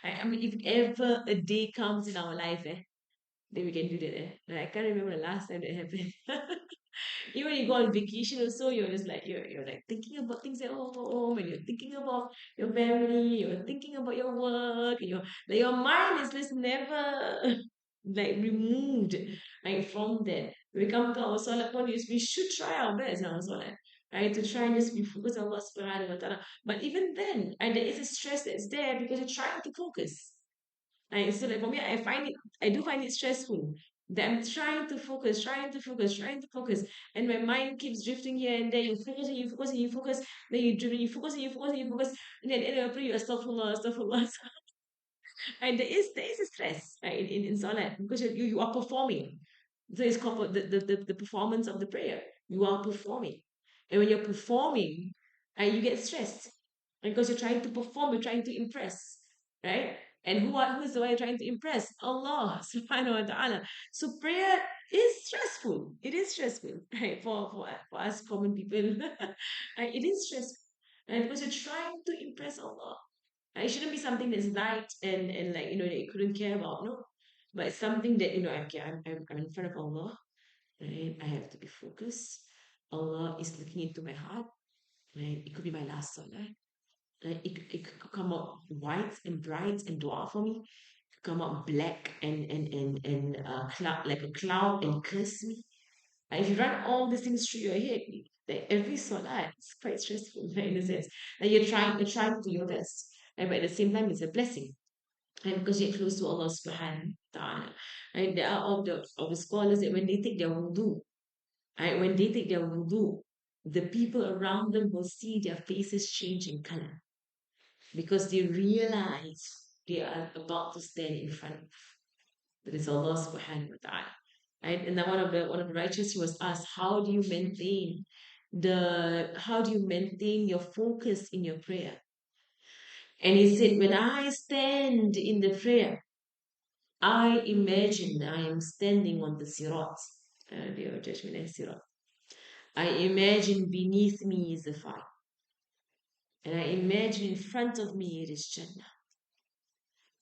I mean, if ever a day comes in our life, then we can do that. Like, I can't remember the last time that happened. Even when you go on vacation or so, you're just like you're like thinking about things at home, and you're thinking about your family, you're thinking about your work, and your mind is just never like removed like from that. When we come to our salat point, we should try our best in our salat. Right, to try and just be focused on Allah subhanahu wa ta'ala. But even then, there is a stress that's there because you're trying to focus. And so like for me, I do find it stressful. That I'm trying to focus, trying to focus, trying to focus, and my mind keeps drifting here and there. You focus and you focus and you focus, then you drift, you focus and you focus and you focus, and then end up you astaghfirullah, astaghfirullah. And there is a stress, right, in salat because you are performing. So it's called the performance of the prayer. You are performing, and when you're performing, you get stressed because you're trying to perform, you're trying to impress, right? And who's the one you're trying to impress? Allah subhanahu wa ta'ala. So prayer is stressful. It is stressful, right? For us common people. Right? It is stressful. Right? Because you're trying to impress Allah. It shouldn't be something that's light and like that you couldn't care about, no. But it's something that okay, I'm in front of Allah, right? I have to be focused. Allah is looking into my heart, right? It could be my last salah. It could come out white and bright and dua for me. It could come out black and cloud like a cloud and curse me. And if you run all these things through your head, like every salah is quite stressful in a sense. Like you're trying to do your best. But at the same time it's a blessing. And because you're close to Allah subhanahu wa ta'ala. And there are of the scholars that when they take their wudu, right, when they take their wudu, the people around them will see their faces change in color because they realize they are about to stand in front of that is Allah subhanahu wa ta'ala. Right? And then one of the righteous was asked, how do you maintain your focus in your prayer? And he said, when I stand in the prayer, I imagine I am standing on the sirat, the judgment and sirat. I imagine beneath me is the fire. And I imagine in front of me it is Jannah.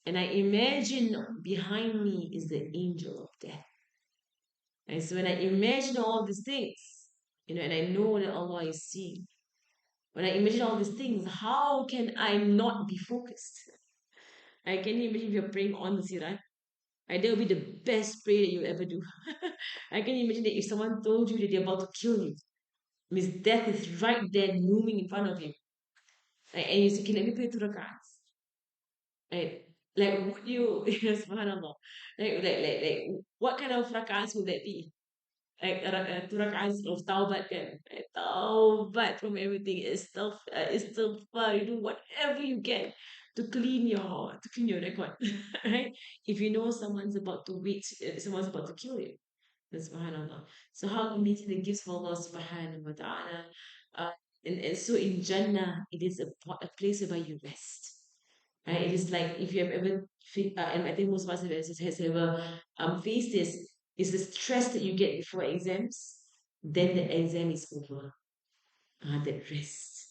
And I imagine behind me is the angel of death. And so when I imagine all these things, and I know that Allah is seeing, when I imagine all these things, how can I not be focused? I can imagine if you're praying on the sirat, and that will be the best prayer that you ever do. I can imagine that if someone told you that they're about to kill you, means death is right there looming in front of you. And you say, okay, let me pray 2 rakats. Right? Like, would you, subhanAllah, like, what kind of rakats would that be? Like, 2 rakats of taubat kan? Like, taubat from everything. It's still fun. You do whatever you can to clean your record, right? If you know someone's about to kill you, subhanAllah. So how amazing the gifts of Allah subhanahu wa ta'ala. Uh, and so in Jannah, it is a place where you rest. Right? It is like if you have ever, and I think most of us has ever faced this, is the stress that you get before exams, then the exam is over. That rest.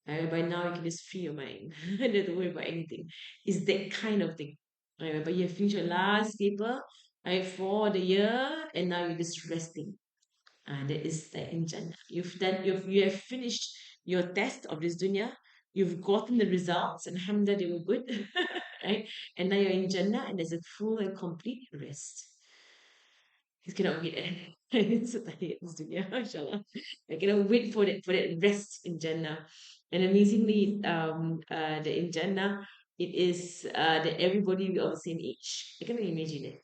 By now you can just free your mind. You don't have to worry about anything. It's that kind of thing. But you have finished your last paper for the year and now you're just resting. That is like in Jannah. You have finished your test of this dunya. You've gotten the results, and alhamdulillah, they were good, right? And now you're in Jannah, and there's a full and complete rest. I cannot wait. It's so tired, this dunya, mashallah. I cannot wait for that rest in Jannah. And amazingly, the in Jannah, it is that everybody will be of the same age. I cannot imagine it.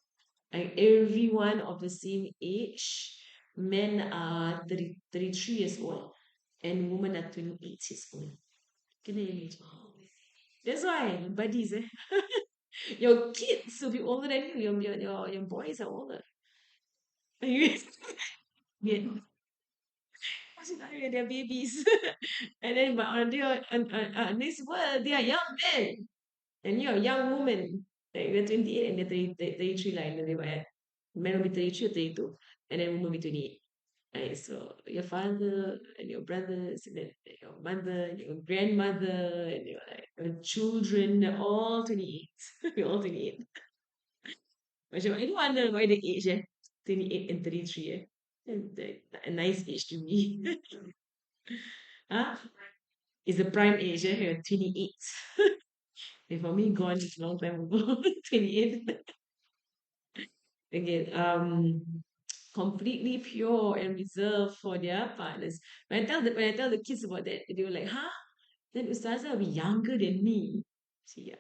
Like everyone of the same age, men are 33 years old and women are 28 years old. Can you imagine? That's why, buddies, eh? Your kids will be older than you. Your boys are older. Yeah. They're babies. And then, but on this world, they are young men. And you're a young woman. Like you're 28 and they're 33, like, and then they were at men will be 33 or 32, and then women will be 28. Right? So your father and your brothers and then your mother and your grandmother and your children, they're all 28. We're all 28. Macam, I don't wonder why the age, 28 and 33, eh? A nice age to me. Huh? It's the prime age, You're 28. And for me, gone is a long time ago. 28. Again, completely pure and reserved for their partners. When I tell the kids about that, they were like, huh? Then Ustazah will be younger than me. See,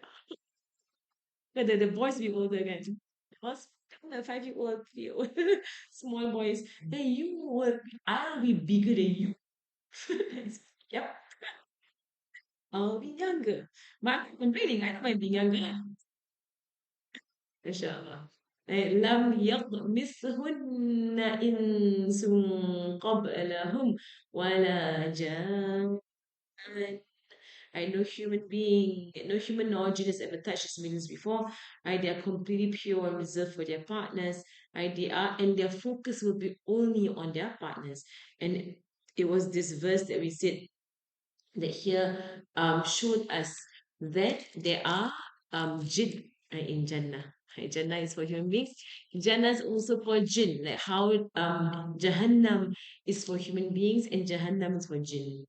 yeah. The boys will be older kan. Because the 5-year-old, 3-year-old, small boys. Then I'll be bigger than you. Yep, I'll be younger. But I'm not complaining, I don't mind being younger. MashaAllah. لم يطمثهن إنس قبلهم ولا جان. No human origin has ever touched these millions before. Right? They are completely pure and reserved for their partners. Right? And their focus will be only on their partners. And it was this verse that we said that here showed us that there are jinn in Jannah. Right? Jannah is for human beings. Jannah is also for jinn. Like how Jahannam is for human beings and Jahannam is for jinn.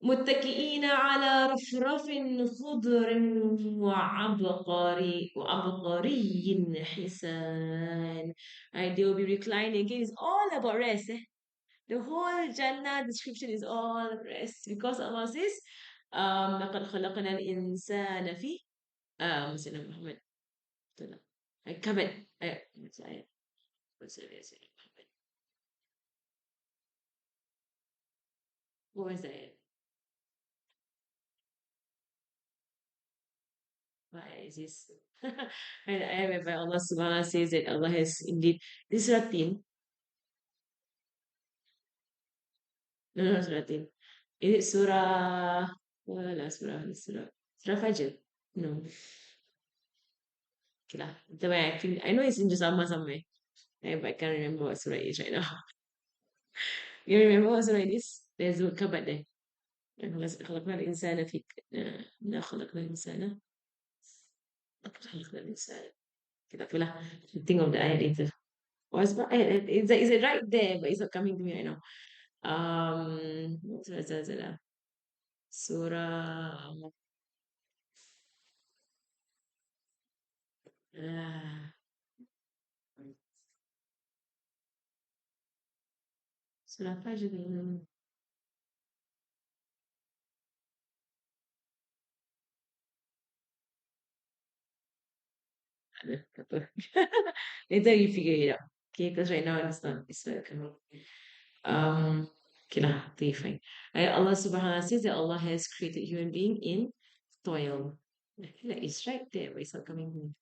متكئين على رفرف خضر وعبقري حسان. Right, they will be reclining. Again, it's all about rest. The whole Jannah description is all rest because Allah says, لقد خلقنا الإنسان في سيدنا محمد. I covered. What's the ayat? What's the ayat? What was that? What is this? And I remember Allah Subhanahu wa Taala says that Allah has indeed this Surah Tin. No, no, Surah Tin. Is it Surah? What last Surah? Surah Fajr? No. Okay lah. The way I think I know it's in Jusama somewhere. But I can't remember what surah it is right now. You remember what surah it is? There's a kabat there. خلقنا الإنسان في لا خلقنا الإنسان لقد خلقنا الإنسان كده lah. Think of the ayat later. What's my ayat? Is it right there? But it's not coming to me right now. Surah Surah uh, Surah Fajr. Later you figure it out. Okay, because right now it's not coming. Um, okay lah, okay, fine. Allah Subhanahu wa Taala says that Allah has created human being in toil. I feel like it's right there, but it's not coming to me.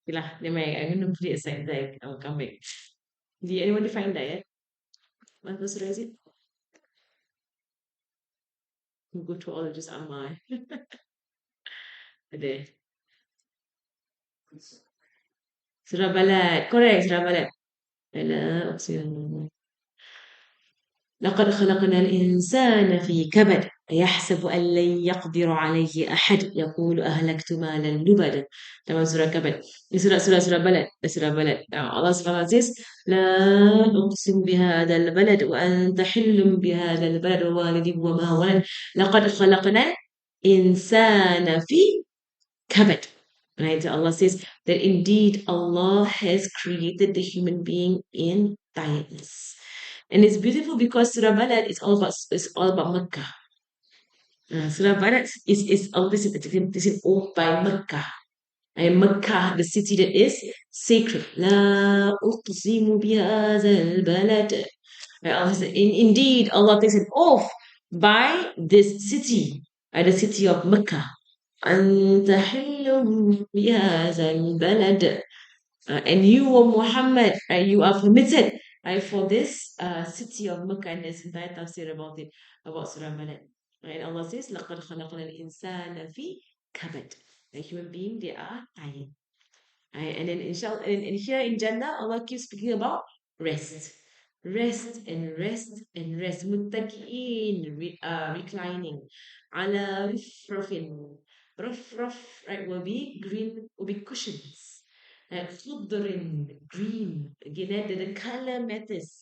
Okay lah, never mind. I'm gonna put it aside. Like I'll come back. Did anyone find that yet? What surah is it? You go to all of this Amma. There. Surah Balad. Correct, Surah Balad. Balad. لقد خلقنا الإنسان في كبد أيحسب أن لن يقدر عليه أحد يقول أهلكت مالا لبدا تمام سورة كبد سورة بلد سورة بلد الله سبحانه وتعالى says لا أقسم بهذا البلد وأنت حل بهذا البلد ووالد وما ولد لقد خلقنا إنسان في كبد. Right? Allah says that indeed Allah has created the human being in tiredness. And it's beautiful because Surah Balad is all about Mecca. Surah Balad is always this is all by Mecca. And Mecca, the city that is sacred. لا أقسم بهذا البلد. Allah said, indeed, Allah takes it off by this city, by the city of Mecca. أنت حل بهذا البلد. And you, O Muhammad, you are permitted for this city of Mecca, and there's entire tafsir about it, about Surah Balad. Right? Allah says, لَقَدْ خَلَقْنَا الْإِنسَانَ فِي كَبَدٍ. The human being, they are tired. Right? And then inshallah, and here in Jannah, Allah keeps speaking about rest. Rest and rest and rest. Muttaqi'in, reclining. Ala rifrafin. Rifraf, right, will be green, will be cushions. Khudrin, green. Again, the color matters.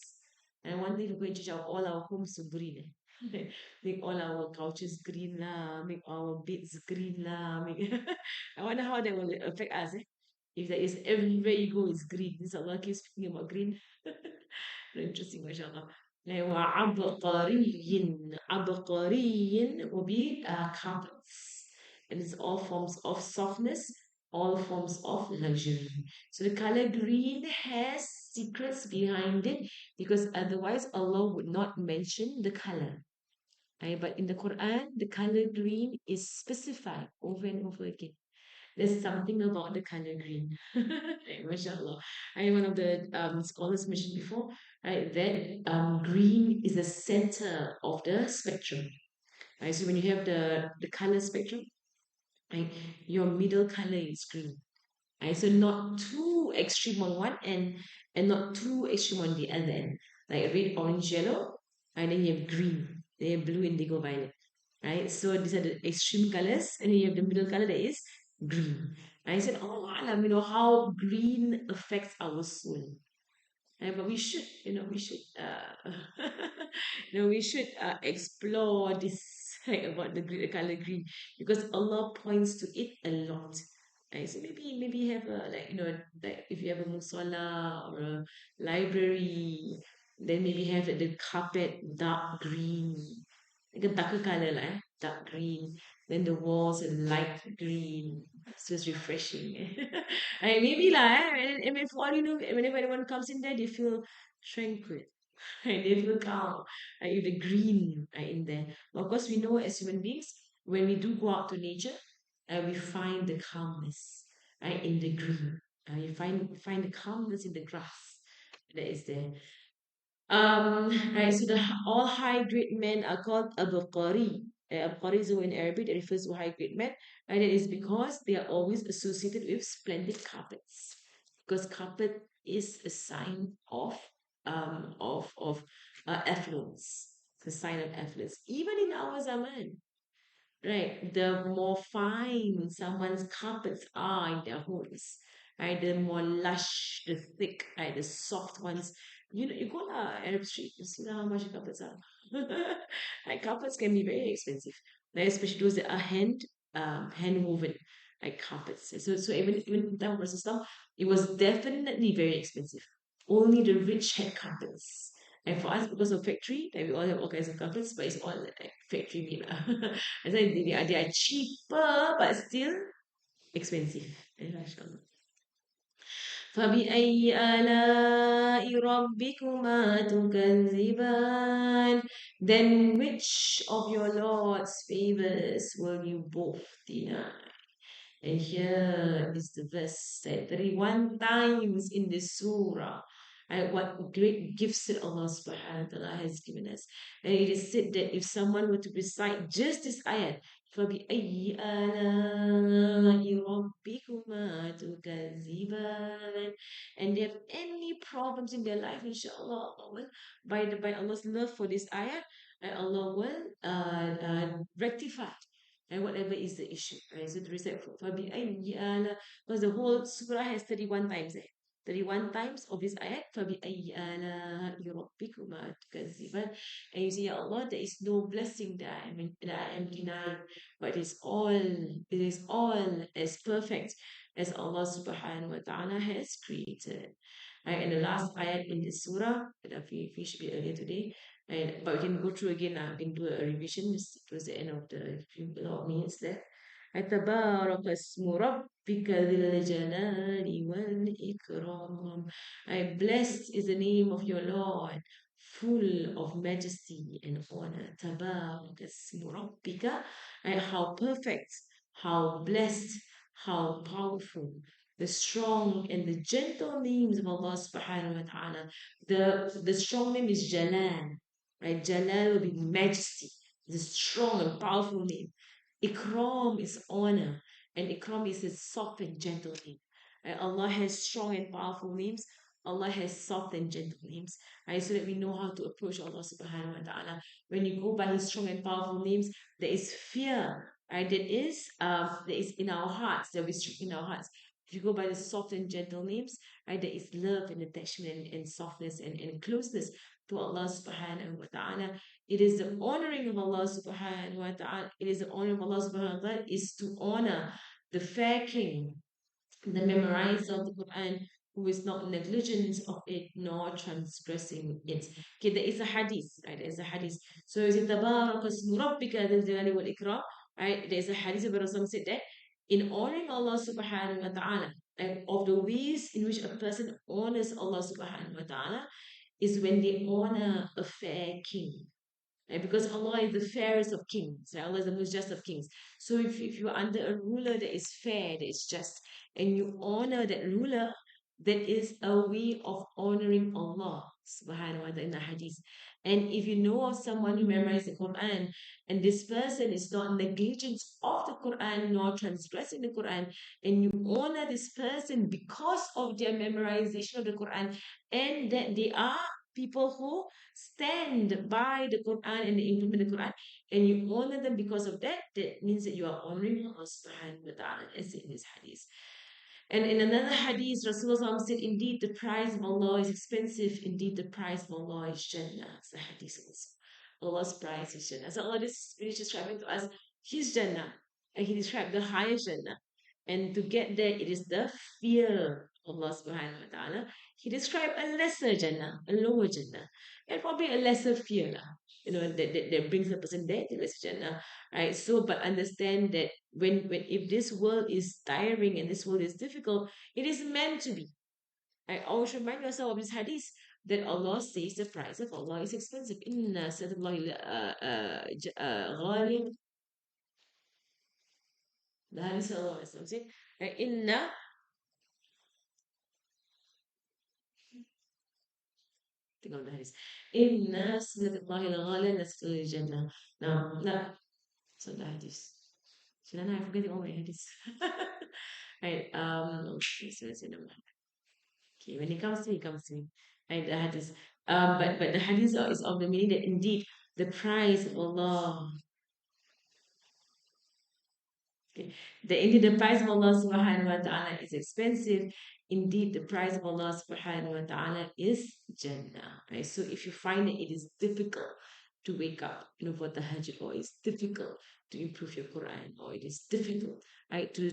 And one thing we're going to change all our homes to green. Make all our couches green lah, make our beds green lah. I wonder how that will affect us. If there is everywhere you go is green, this Allah keeps speaking about green. Very interesting, mashallah. وعبقري عبقري will be carpets. And it's all forms of softness, all forms of luxury. So the color green has secrets behind it because otherwise Allah would not mention the color. But in the Quran, the color green is specified over and over again. There's something about the color green. MashaAllah. One of the scholars mentioned before, right, that green is the center of the spectrum. Right? So when you have the color spectrum, right, your middle color is green. Right? So not too extreme on one end and not too extreme on the other end. Like red, orange, yellow, and then you have green, then you have blue, indigo, violet. Right? So these are the extreme colors, and then you have the middle color that is green. I said, oh, alam, how green affects our soul. But we should, we should explore this about the color green because Allah points to it a lot. So maybe have a like if you have a musalla or a library, then maybe have the carpet dark green, like a darker color, like dark green. Then the walls are light green. So it's refreshing. And maybe like, and if all you know, whenever anyone comes in there, they feel tranquil. And they feel calm. With the green in there. Of course, we know as human beings, when we do go out to nature, we find the calmness in the green. You find the calmness in the grass that is there. So all high grade men are called abqari. Abqari is in Arabic that refers to high grade men, and it is because they are always associated with splendid carpets. Because carpet is a sign of affluence. It's a sign of affluence. Even in our zaman, right? The more fine someone's carpets are in their homes, right? The more lush, the thick, right? The soft ones. You go to Arab Street, you see how much carpets are. Like carpets can be very expensive, like, especially those that are hand woven, like carpets. So even in time of Rasulullah, it was definitely very expensive. Only the rich had carpets. And for us, because of factory, like we all have all kinds of carpets, but it's all like factory made. And so they are cheaper, but still expensive. MashaAllah. فبأي آلاء ربكما تكذبان? Then which of your Lord's favors will you both deny? And here is the verse said 31 times in this surah. And what great gifts that Allah subhanahu wa ta'ala has given us. And it is said that if someone were to recite just this ayat, فَبِأَيِّ آلَاءِ رَبِّكُمَا تُكَذِّبَانِ, and they have any problems in their life, inshallah, Allah will, by Allah's love for this ayat, Allah will rectify and whatever is the issue, right? So to recite فَبِأَيِّ آلَاءِ, because the whole surah has 31 times 31 times of this ayat, فَبِأَيِّ آلَاءِ رَبِّكُمَا تُكَذِّبَانِ. And you say, Ya Allah, there is no blessing that I am denying, but it is all as perfect as Allah subhanahu wa ta'ala has created. Right, and the last ayat in this surah that we finished a bit earlier today, but we can go through again now. We can do a revision towards the end of the few lot of minutes there. تبارك اسم ربك ذي الجلال والإكرام. Blessed is the name of your Lord, full of majesty and honor. تبارك اسم ربك. How perfect, how blessed, how powerful, the strong and the gentle names of Allah subhanahu wa ta'ala. The strong name is Jalal, right? Jalal will be majesty, the strong and powerful name. Ikram is honor, and Ikram is a soft and gentle name. Right? Allah has strong and powerful names. Allah has soft and gentle names, right? So that we know how to approach Allah subhanahu wa ta'ala. When you go by His strong and powerful names, there is fear, right? That is in our hearts, that we strength in our hearts. If you go by the soft and gentle names, right, there is love and attachment and softness and closeness to Allah subhanahu wa ta'ala. It is the honoring of Allah subhanahu wa ta'ala. It is the honor of Allah subhanahu wa ta'ala is to honor the fair king, the memorizer of the Quran, who is not negligent of it nor transgressing it. Okay, there is a hadith, right? There is a hadith. So is it Tabaraka ismu rabbika dhil jalali wal ikram? Right? There is a hadith where Rasul said that in honoring Allah subhanahu wa ta'ala, and of the ways in which a person honors Allah subhanahu wa ta'ala is when they honor a fair king. Right? Because Allah is the fairest of kings. Right? Allah is the most just of kings. So if you're under a ruler that is fair, that is just, and you honor that ruler, that is a way of honoring Allah subhanahu wa ta'ala in the hadith. And if you know of someone who memorized the Quran, and this person is not negligent of the Quran nor transgressing the Quran, and you honor this person because of their memorization of the Quran, and that they are people who stand by the Quran and they implement the Quran, and you honor them because of that, that means that you are honoring Allah subhanahu wa ta'ala, as in this hadith. And in another hadith, Rasulullah said, indeed, the price of Allah is expensive. Indeed, the price of Allah is Jannah. It's the hadith also. Allah's price is Jannah. So Allah is really describing to us His Jannah. And He described the highest Jannah. And to get there, it is the fear Allah subhanahu wa ta'ala, He described a lesser Jannah, a lower Jannah, and probably a lesser fear. Lah. That brings a person there to lesser Jannah. Right? So, but understand that when if this world is tiring and this world is difficult, it is meant to be. I always remind yourself of this hadith that Allah says the price of Allah is expensive. Inna sadallahi ghalib. The hadith Allah says, Inna تقول الحديث إن سنة الله الغالية نسأل الجنة نعم لا صدق الحديث عشان أنا forgetting all my hadiths right okay so let's see okay when it comes to me it comes to me right the hadith but the hadith is of the meaning that indeed the price of Allah. Okay. Indeed, the price of Allah subhanahu wa ta'ala is expensive. Indeed, the price of Allah subhanahu wa ta'ala is Jannah. Right? So if you find that it is difficult to wake up, for the Hajj, or it's difficult to improve your Quran, or it is difficult, right, to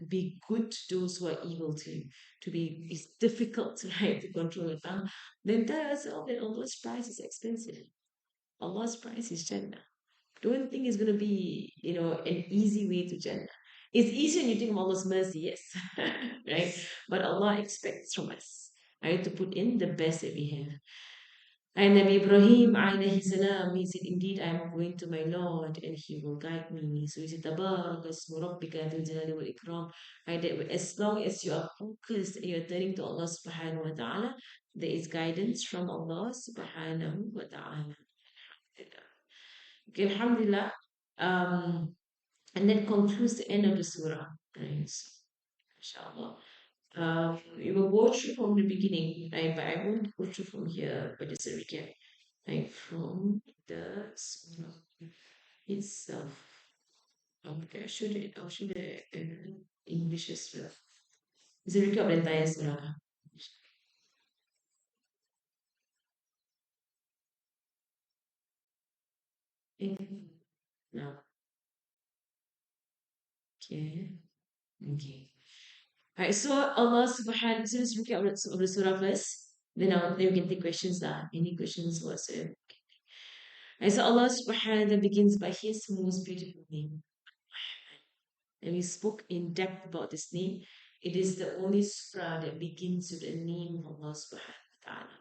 be good to those who are evil to you, it's difficult, right, to control your tongue, then tell yourself that Allah's price is expensive. Allah's price is Jannah. Don't think it's going to be, an easy way to Jannah. It's easy when you think of Allah's mercy, yes, right? But Allah expects from us, right, to put in the best that we have. And Nabi Ibrahim alayhi salam, he said, indeed, I am going to my Lord and he will guide me. So he said, Tabarak ismu rabbika dhul jalali wal ikram. Right, that as long as you are focused and you're turning to Allah subhanahu wa ta'ala, there is guidance from Allah subhanahu wa ta'ala. Okay, alhamdulillah. And that concludes the end of the surah. Right? So, inshallah. We will go through from the beginning, right? But I won't go through from here, but just a recap. Right? From the surah itself. Okay, I'll show the English as well. It's a recap of the entire surah. No. Okay. Okay. Alright, so Allah subhanahu so let's recap of the surah first. Then we can take questions lah. Any questions whatsoever. And so Allah subhanahu wa ta'ala begins by His most beautiful name. And we spoke in depth about this name. It is the only surah that begins with the name of Allah subhanahu wa ta'ala.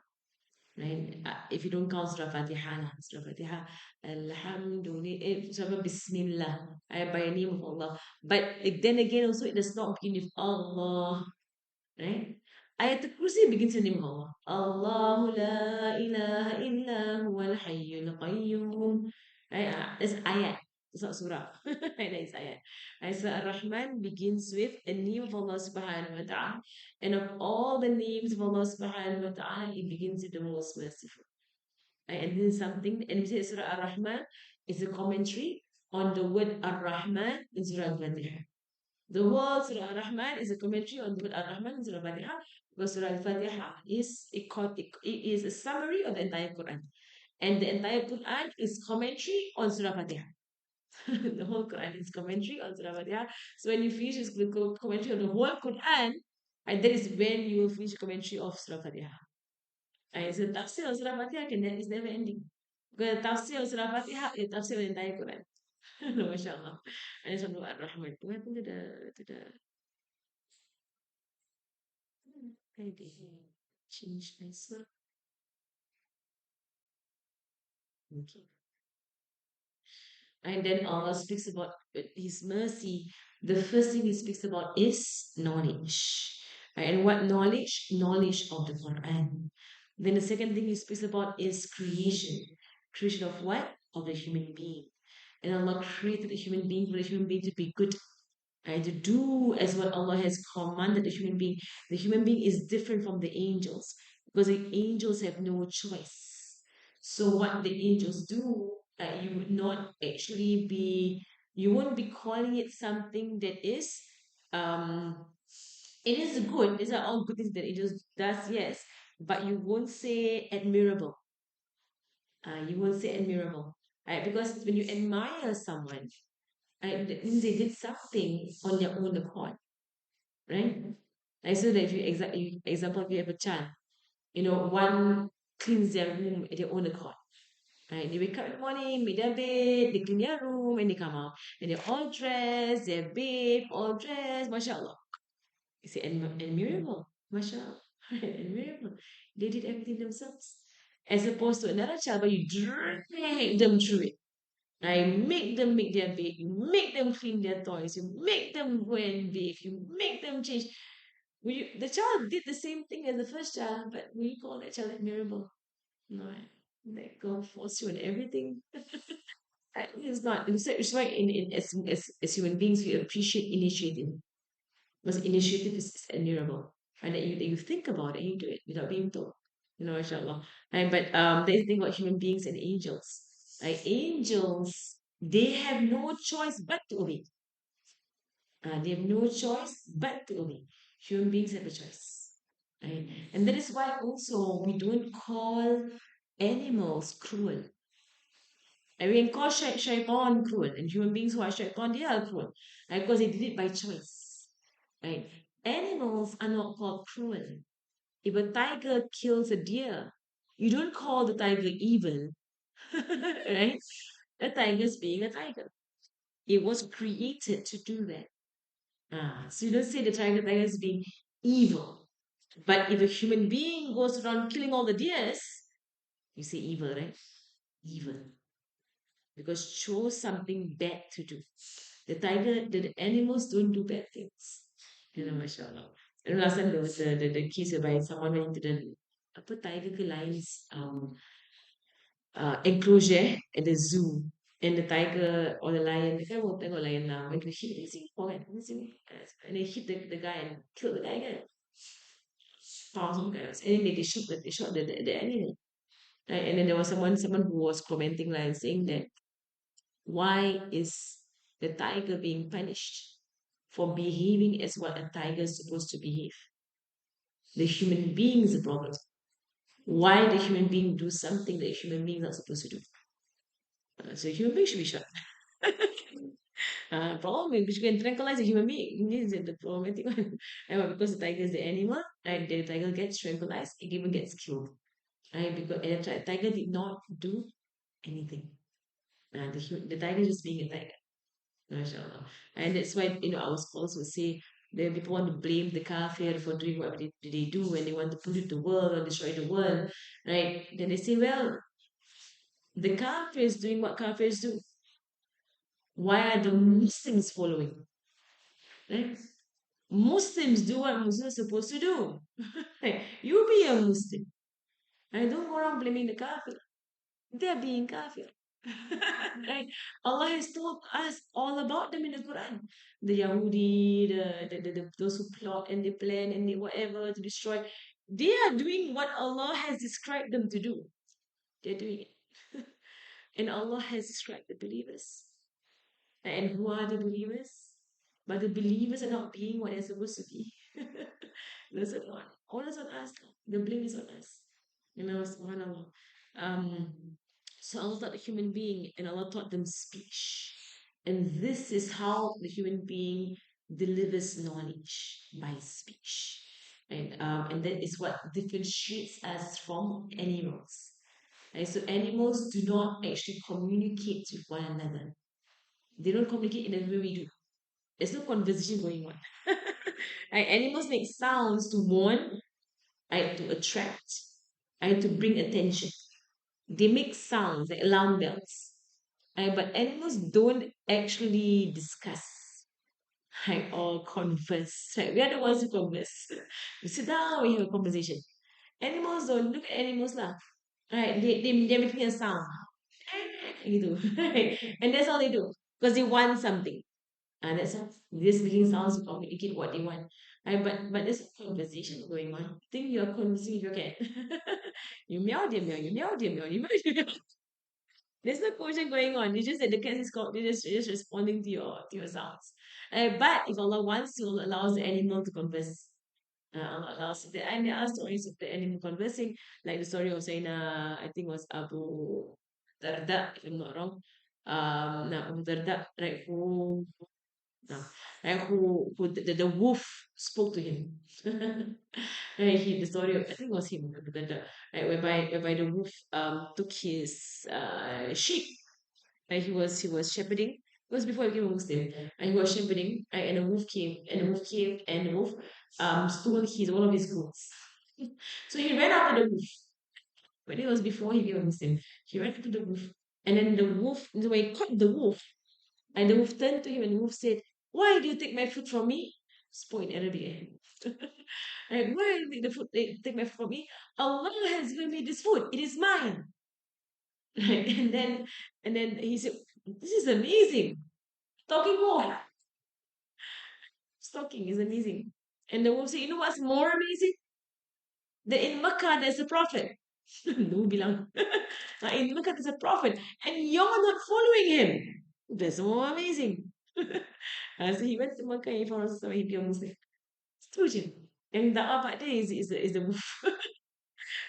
Right? If you don't count Surah Fatiha, Surah Fatiha, Alhamdulillah, Surah Bismillah, by the name of Allah. But then again, also it does not begin with Allah. Right? Ayatul Kursi begins with the name of Allah. Allahu la ilaha illa huwal hayyul qayyum. Right? That's ayat. It's not surah. That is ayat. Right? So Ar-Rahman begins with a name of Allah subhanahu wa ta'ala. And of all the names of Allah subhanahu wa ta'ala, it begins with the most merciful. Right? And this is something, and we say Surah Ar-Rahman is a commentary on the word Ar-Rahman in Surah Al-Fatiha. The whole Surah Al-Rahman is a commentary on the word Al-Rahman in Surah Al-Fatiha because Surah Al-Fatiha it is a summary of the entire Quran. And the entire Quran is commentary on Surah Fatiha. The whole Quran is commentary on Surah Fatiha. So when you finish this commentary on the whole Quran, and that is when you will finish commentary of Surah Fatiha. And so tafsir of Surah Fatiha is never ending. Because the tafsir of Surah Fatiha is tafsir of the entire Quran. MashaAllah. And it's on Ar-Rahman. What happened to the I did change myself. Okay. And then Allah speaks about His mercy. The first thing He speaks about is knowledge. Right? And what knowledge? Knowledge of the Quran. Then the second thing He speaks about is creation. Creation of what? Of the human being. And Allah created the human being for the human being to be good. Right? To do as what Allah has commanded the human being. The human being is different from the angels because the angels have no choice. So what the angels do, you would not actually be, you won't be calling it something that is, um, it is good. These are all good things that angels does, yes, but you won't say admirable. You won't say admirable, right? Because when you admire someone, right, that means they did something on their own accord, right? I say that if example, if you have a child, one cleans their room at their own accord. Right? They wake up in the morning, make their bed, they clean their room, and they come out. And they're all dressed, they're bathed, all dressed, mashallah. You say, and miracle, mashallah. And miracle. They did everything themselves. As opposed to another child, but you drag them through it. I make them make their bed, you make them clean their toys, you make them go and bathe, you make them change. The child did the same thing as the first child, but we call that child admirable. No, let go force you on everything. It's not. It's why as human beings we appreciate initiative. Because initiative is admirable. And that you think about it and you do it without being told. Inshallah. But there's the thing about human beings and angels. Like angels, they have no choice but to obey. They have no choice but to obey. Human beings have a choice. Right? And that is why also we don't call animals cruel. And we can call shaitan cruel, and human beings who are shaitan, they are cruel, right? Because they did it by choice, right? Animals are not called cruel. If a tiger kills a deer, you don't call the tiger evil, right? A tiger is being a tiger. It was created to do that. So you don't say the tiger is being evil. But if a human being goes around killing all the deers, you say evil, right? Evil. Because chose something bad to do. The animals don't do bad things. Mashallah. And last time there was the case whereby someone went into the apa tiger ke lion's enclosure at the zoo. And the tiger or the lion, the guy will tengok lion lah, went to hit in Singapore kan, in Singapore. And they hit the guy and killed the guy kan. Found some guys. And then they shot the animal. Right? And then there was someone who was commenting like saying that why is the tiger being punished for behaving as what a tiger is supposed to behave? The human being is the problem. Why the human being do something that a human being is not supposed to do? So human being should be shot. Problem is, we can tranquilize a human being. This is the problematic one. Because the tiger is the animal, and the tiger gets tranquilized, it even gets killed. Because the tiger did not do anything. The tiger is just being a tiger. MashaAllah. And that's why, our scholars would say that people want to blame the kafir for doing what they do and they want to pollute the world or destroy the world, right? Then they say, well, the kafir is doing what kafirs do. Why are the Muslims following? Right? Muslims do what Muslims are supposed to do. You be a Muslim. I don't go around blaming the kafir. They're being kafir. Right? Allah has told us all about them in the Quran. The Yahudi, those who plot and they plan and they whatever to destroy. They are doing what Allah has described them to do. They're doing it. And Allah has described the believers. And who are the believers? But the believers are not being what they're supposed to be. That's not. All is on us. The blame is on us. Subhanallah. Um, so Allah taught the human being and Allah taught them speech. And this is how the human being delivers knowledge by speech. And that is what differentiates us from animals. Right? So animals do not actually communicate with one another. They don't communicate in the way we do. There's no conversation going on. Right? Animals make sounds to warn, right, to attract, right, to bring attention. They make sounds like alarm bells. Right? But animals don't actually discuss, right, or converse. Right? We are the ones who converse. We sit down, we have a conversation. Animals don't look at animals lah. Right? They're making a sound. Gitu. And that's all they do. Because they want something. And that's how this making sounds to communicate what they want. But there's a conversation going on. Think you're conversing with your cat. You meow, they meow, you meow, they meow, you meow, they meow. There's no conversation going on. It's just that the cat is called, they're just responding to your sounds. But if Allah wants to, Allah allows the animal to converse. Allah allows the and there are stories of the animal conversing, like the story of Sayyidina, I think was Abu Darda, if I'm not wrong. Abu Darda, right, who Now, right, who the wolf spoke to him. Right, the story of, I think it was him, right, whereby the wolf took his sheep, and he was shepherding. It was before he became a Muslim, and he was shepherding, and the wolf came, and the wolf stole his one of his goats. So he ran after the wolf. But it was before he became a Muslim. He ran after the wolf, and then the wolf, when he caught the wolf, and the wolf turned to him, and the wolf said, "Why do you take my food from me?" Spoke in Arabic. And why do you take my food from me? Allah has given me this food. It is mine. Right? And then he said, "This is amazing. Talking more. Talking is amazing." And the wolf said, "You know what's more amazing? That in Makkah there's a prophet." The wolf bilang, in Makkah there's a prophet, and you're not following him. That's more amazing. So he went to Makkah and he found Rasulullah, he became Muslim. Setuju je. Yang dakwah dia is the wolf.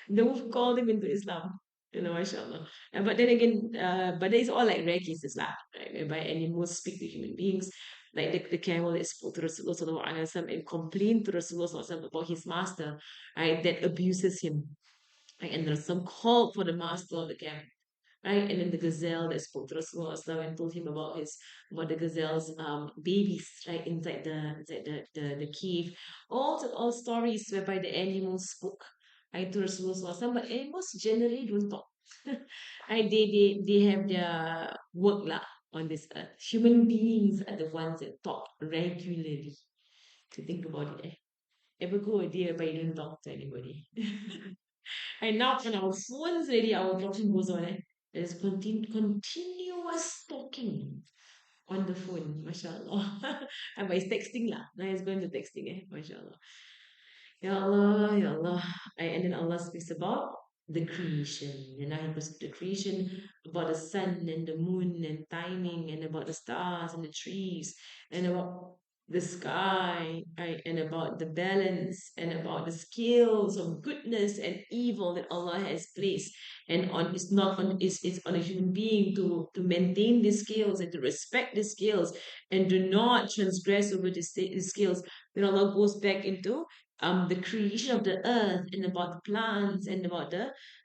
The wolf called him into Islam. Mashallah. But then again, but it's all like rare cases lah, right? Whereby animals speak to human beings. Like the camel that spoke to Rasulullah sallallahu alaihi wasallam and complained to Rasulullah sallallahu alaihi wasallam about his master, right? That abuses him. Right? And there's some call for the master of the camel. Right, and then the gazelle that spoke to Rasulullah SAW and told him about the gazelle's babies, right, inside the cave. All stories whereby the animals spoke, right, to Rasulullah SAW, but animals generally don't talk. Right, they have their work lah on this earth. Human beings are the ones that talk regularly. To think about it, eh? Ever go a day whereby you don't talk to anybody? And now on our phones already, our talking goes on. There's continuous talking on the phone, mashallah. And by texting lah. Now it's going to texting, mashallah. Ya Allah, Ya Allah. And then Allah speaks about the creation. And now He speaks the creation, about the sun and the moon and timing, and about the stars and the trees, and about the sky, right? And about the balance, and about the scales of goodness and evil that Allah has placed. And on it's not on it's on a human being to maintain the scales and to respect the scales and do not transgress over the scales. Then Allah goes back into the creation of the earth and about the plants and about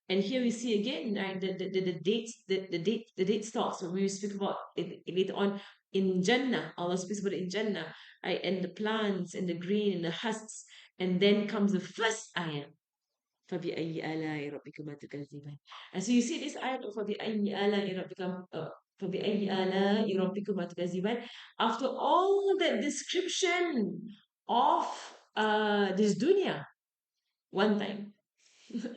and here we see again, right, the dates the date stalks when we speak about it later on in Jannah. Allah speaks about it in Jannah, right, and the plants and the green and the husks, and then comes the first ayah. فَبِأَيِّ آلَاءِ رَبِّكُمَا تُكَذِّبَانِ. And so you see this ayah of فَبِأَيِّ آلَاءِ رَبِّكُمَا فَبِأَيِّ آلَاءِ رَبِّكُمَا تُكَذِّبَانِ. After all that description of this dunya, one time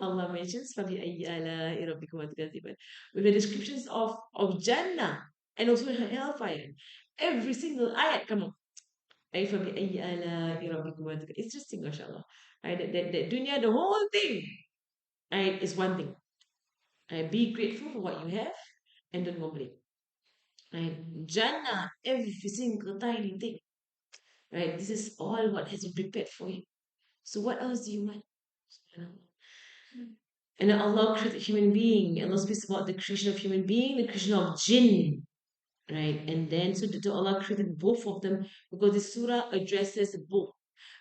Allah mentions فَبِأَيِّ آلَاءِ رَبِّكُمَا تُكَذِّبَانِ, with the descriptions of Jannah and also hellfire. Every single ayat come up. أي فبأي آلاء ربكما تكذبان. It's just mashallah. Right? That dunya, the whole thing, right, is one thing. Right? Be grateful for what you have and don't complain. Right? Jannah, every single tiny thing. Right? This is all what has been prepared for you. So what else do you want? And then Allah created human being. Allah speaks about the creation of human being, the creation of jinn. Right? And then so Allah created both of them because the surah addresses both.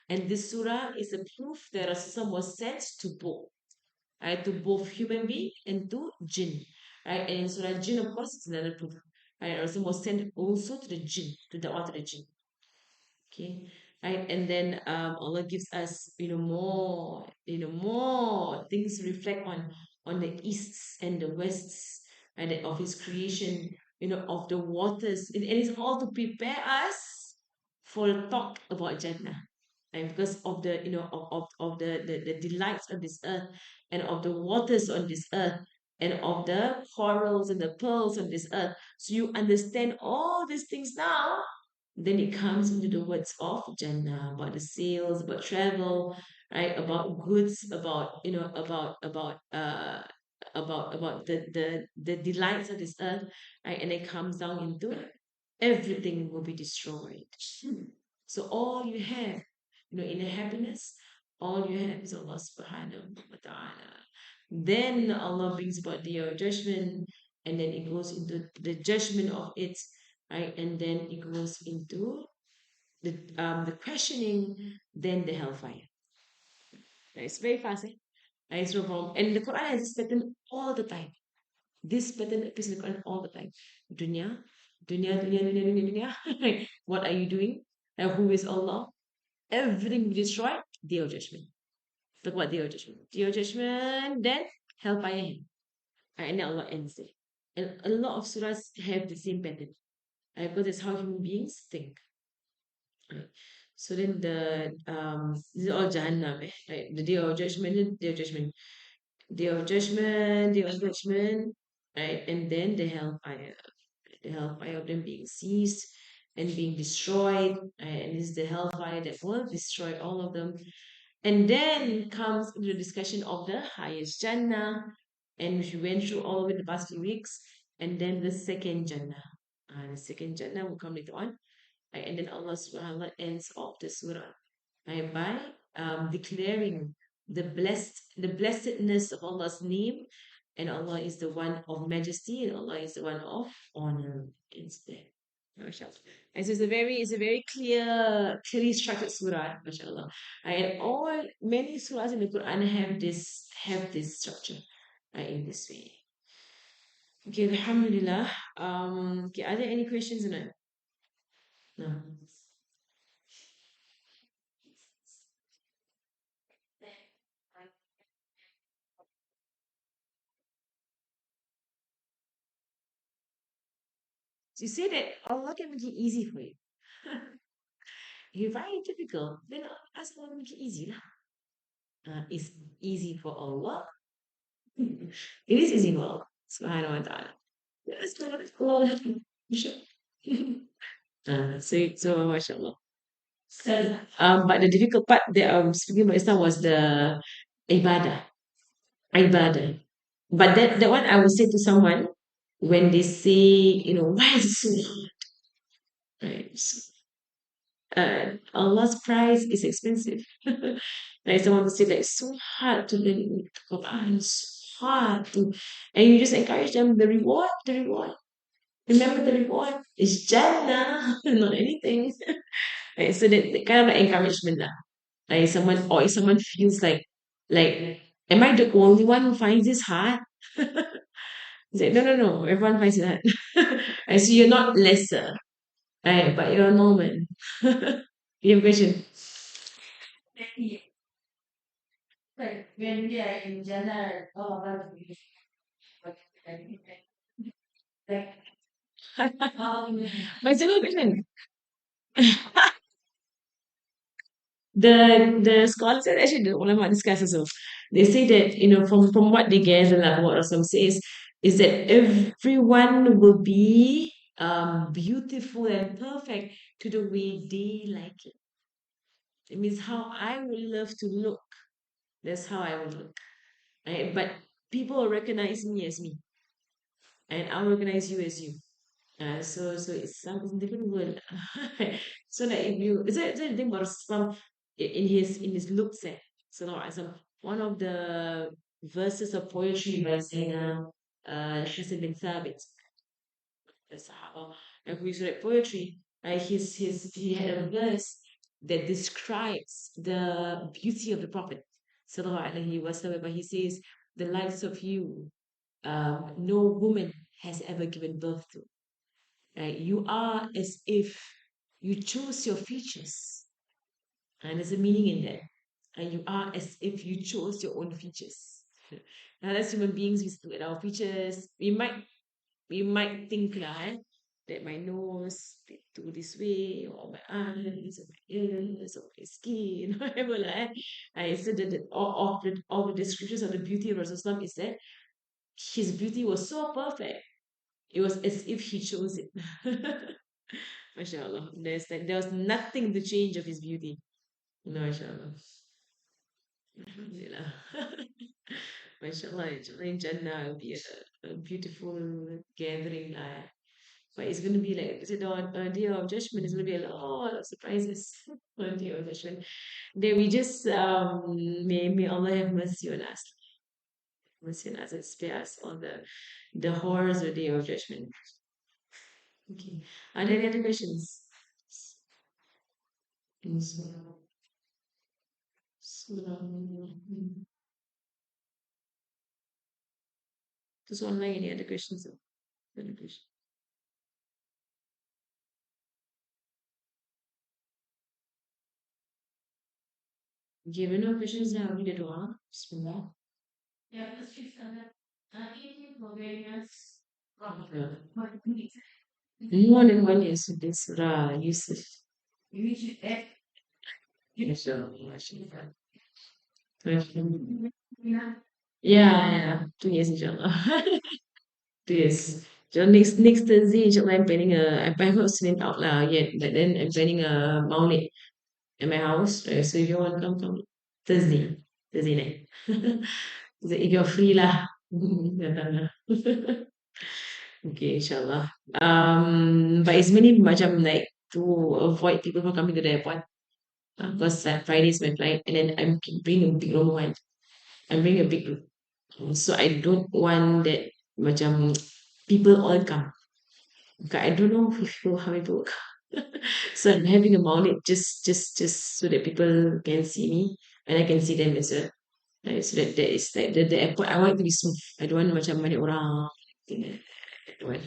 And this surah is a proof that Rasulullah was sent to both. Right? To both human being and to jinn. Right? And in Surah Jinn, of course, it's another proof. Right? Rasulullah was sent also to the jinn, to the to the jinn. Okay, right, and then Allah gives us more things to reflect on the easts and the wests, and of His creation, of the waters, and it's all to prepare us for a talk about Jannah. And because of the of the delights of this earth and of the waters on this earth and of the corals and the pearls on this earth, so you understand all these things now, then it comes into the words of Jannah, about the sales, about travel, right? About goods, about about the delights of this earth, right? And it comes down into everything will be destroyed. So all you have, in happiness, all you have is Allah subhanahu wa ta'ala. Then Allah brings about the judgment, and then it goes into the judgment of it, right? And then it goes into the questioning, then the hellfire. It's very fast, eh? It's no problem. And the Quran has this pattern all the time. This pattern appears in the Quran all the time. Dunya, dunya, dunya, dunya, dunya, dunya. What are you doing? And who is Allah? Everything we destroy, day of judgment. Talk about day of judgment. Day of judgment, then hellfire. And then Allah ends it. And a lot of surahs have the same pattern. Because that's how human beings think. Right? So then this is all Jahannam, eh? Right? The day of judgment, day of judgment, day of judgment, day of judgment, right? And then the hellfire of them being seized and being destroyed, right? And this is the hellfire that will destroy all of them. And then comes the discussion of the highest Jannah, and we went through all of it the past few weeks, and then the second Jannah. The second Jannah will come later on. Right? And then Allah subhanahu wa ta'ala ends off the surah, right, by declaring the blessedness of Allah's name, and Allah is the one of majesty, and Allah is the one of honor instead. MashaAllah. And so it's a very clearly structured surah, MashaAllah. And all many surahs in the Quran have this structure, right, in this way. Okay, Alhamdulillah. Okay, are there any questions or not? No. So you say that Allah can make it easy for you. If you find it difficult, then ask Allah to make it easy. Lah. It's easy for Allah. It is easy for Allah. Subhanahu wa ta'ala. Yes, Allah. Sure. So mashallah. But the difficult part that I'm speaking about just now was the ibadah. Ibadah. But that one I would say to someone when they say, why is it so hard? Right. Allah's price is expensive. Like someone will say, like, it's so hard to learn the Quran, it's so hard to, and you just encourage them the reward. Remember the reward is Jannah, not anything. Right, so that kind of like encouragement lah. Like if someone feels like, am I the only one who finds this hard? It's like, no, no, no, everyone finds it hard. And so you're not lesser, right? But you're normal. You have a question? Like when we are in Jannah, all of us we like my second question. The scholars and actually the ulama discuss also. They say that from what they gather, like what Rasul says, is that everyone will be beautiful and perfect to the way they like it. It means how I would love to look. That's how I will look. Right? But people will recognize me as me, and I'll recognize you as you. So it's some different word. So like if you is that the thing about some in his looks so now as one of the verses of poetry by Sayyidina Hassan bin Thabit, the Sahaba, and who used to write poetry. He had a verse that describes the beauty of the Prophet Sallallahu Alaihi Wasallam, whereby he says, "The likes of you, no woman has ever given birth to." Right? You are as if you chose your features, and there's a meaning in that. And you are as if you chose your own features. Now, as human beings, we look at our features. We might think that my nose do this way, or my eyes, or my ears, or my skin, whatever I said that all the descriptions of the beauty of Rasulullah is that his beauty was so perfect. It was as if he chose it. MashaAllah. There was nothing to change of his beauty. No, MashaAllah. Alhamdulillah. MashaAllah. In Jannah will be a beautiful gathering. But it's going to be like, the day of judgment is going to be a lot of surprises. On the day of judgment. Then we just, may Allah have mercy on us. Mercy on us and spare us all the horrors of the day of judgment. Okay. Are there any other questions? Just online, any other questions? Other questions? Given no questions, now read it all. Bismillah. Yeah. More than one year so this Surah Yusuf. Inshallah. Yeah, 2 years inshallah. 2 years. So next Thursday, inshallah, I haven't sent out yet, but then I'm planning a maulid at my house. So if you want to come Thursday night. So if you're free lah, datang lah. Okay, inshallah. But it's mainly macam like to avoid people from coming to the airport. Because Friday is my flight, and then I'm bringing a big room. I'm bringing a big group. So I don't want that macam people all come. Okay, I don't know if people how people will come. So I'm having a maulid just so that people can see me and I can see them as well. So that is like the airport. I want it to be smooth. I don't want macam banyak orang. I don't want.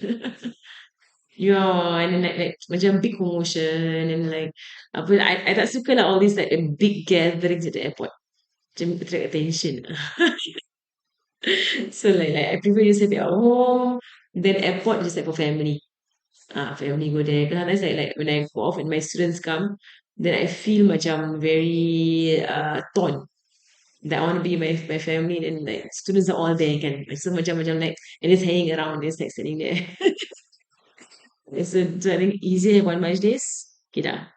Yeah, and then like macam big commotion and like apa I tak suka lah all these like big gatherings at the airport. Macam attract attention. So like I prefer just have it at home. Then airport just like for family. Family go there. Because sometimes like when I go off and my students come, then I feel macam very torn. That I want to be my family and like students are all there kan. Like, so macam like and just hanging around, just like sitting there. So I think easier one match days. Kita.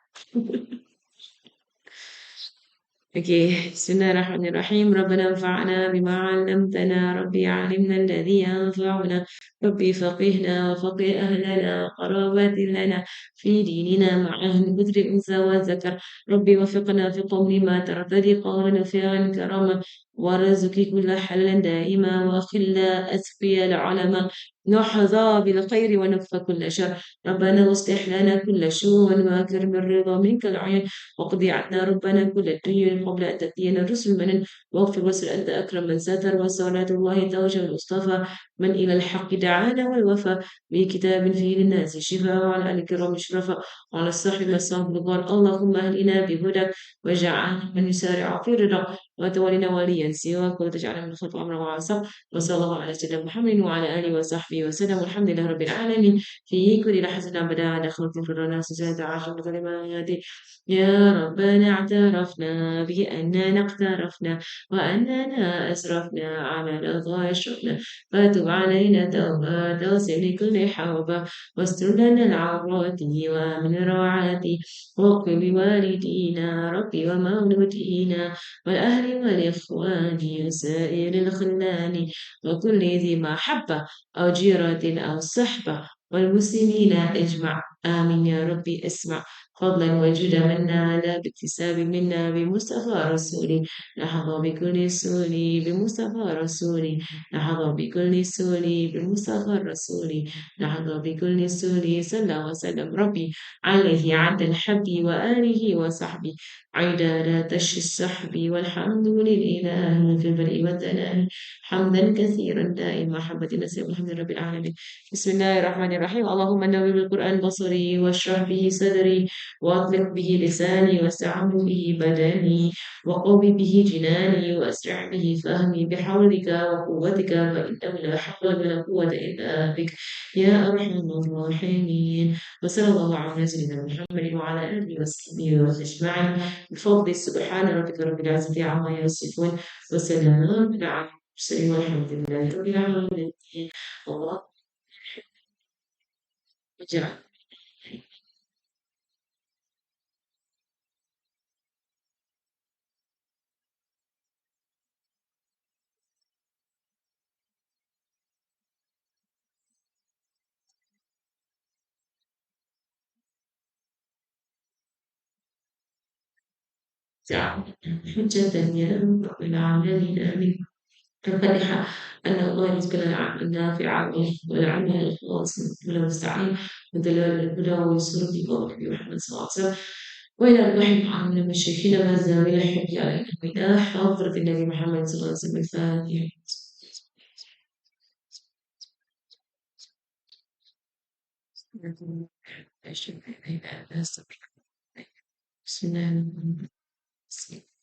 اوكي بسم الله الرحمن الرحيم ربنا انفعنا بما علمتنا ربي علمنا الذي ينفعنا ربي فقهنا وفقه أهلنا قرابات لنا في ديننا مع أهل بدر أنثى وذكر ربي وفقنا في قول ما ترتدي قولا وفعلا كرما ورزقي كل حلا دائما وخلا أسقي العلماء نحظى بالخير ونكفى كل شر ربنا واصلح لنا كل شؤون واكرم الرضا منك العين واقضي عنا ربنا كل الدين قبل أن تأتينا الرسل من واغفر واسر أنت أكرم من ستر وصلاة الله توجه المصطفى من إلى الحق دعانا والوفى بكتاب فيه للناس شفاء وعلى آل الكرام الشرفاء وعلى الصحب والصحب الغار اللهم أهلنا بهداك واجعلنا من يسارع في رضاك وتولنا وليا سواك وتجعلنا من خطوة أمر وعصا وصلى الله على سيدنا محمد وعلى آله وصحبه وسلم والحمد لله رب العالمين في كل لحظة أبدا على خلق في الناس سيدة عشر كلمات يا ربنا اعترفنا بأننا اقترفنا وأننا أسرفنا على الأضواء شرفنا فتب علينا توبة توسع لكل حوبة واستر لنا العورات ومن روعاتي واغفر لوالدينا ربي ومولودينا والأهل والإخوان وسائر الخلان وكل ذي محبة أو جيرة أو صحبة والمسلمين اجمع آمين يا ربي اسمع فضلا وجود منا لا باكتساب منا بمصطفى رسولي نحظى بكل سولي بمصطفى رسولي نحظى بكل سولي بمصطفى رسولي نحظى بكل سولي صلى وسلم ربي عليه عد الحب وآله وصحبه عداد تشي السحب والحمد لله في البرء والتنام حمدا كثيرا دائما محبة نسيب الحمد لله رب العالمين بسم الله الرحمن الرحيم اللهم نور بالقرآن بصري واشرح به صدري وأطلق به لساني واستعم به بدني وقوي به جناني وأسرع به فهمي بحولك وقوتك فإنه لا حول ولا قوة إلا بك يا أرحم الراحمين وصلى الله على سيدنا محمد وعلى آله وصحبه أجمعين بفضل سبحان ربك رب العزة عما يصفون وسلام على المرسلين والحمد لله رب العالمين الله أجمع حجة يا رب العالمين آمين الفاتحة أن الله يرزقنا العلم النافع والعلم الإخلاص والمستعين ودلال الهدى ويسر بقوله محمد صلى الله عليه وسلم وإلى أرواح من المشركين والزاوية الحب على الوداع وأغفر النبي محمد صلى الله عليه وسلم الفاتحة. بسم الله الرحمن الرحيم.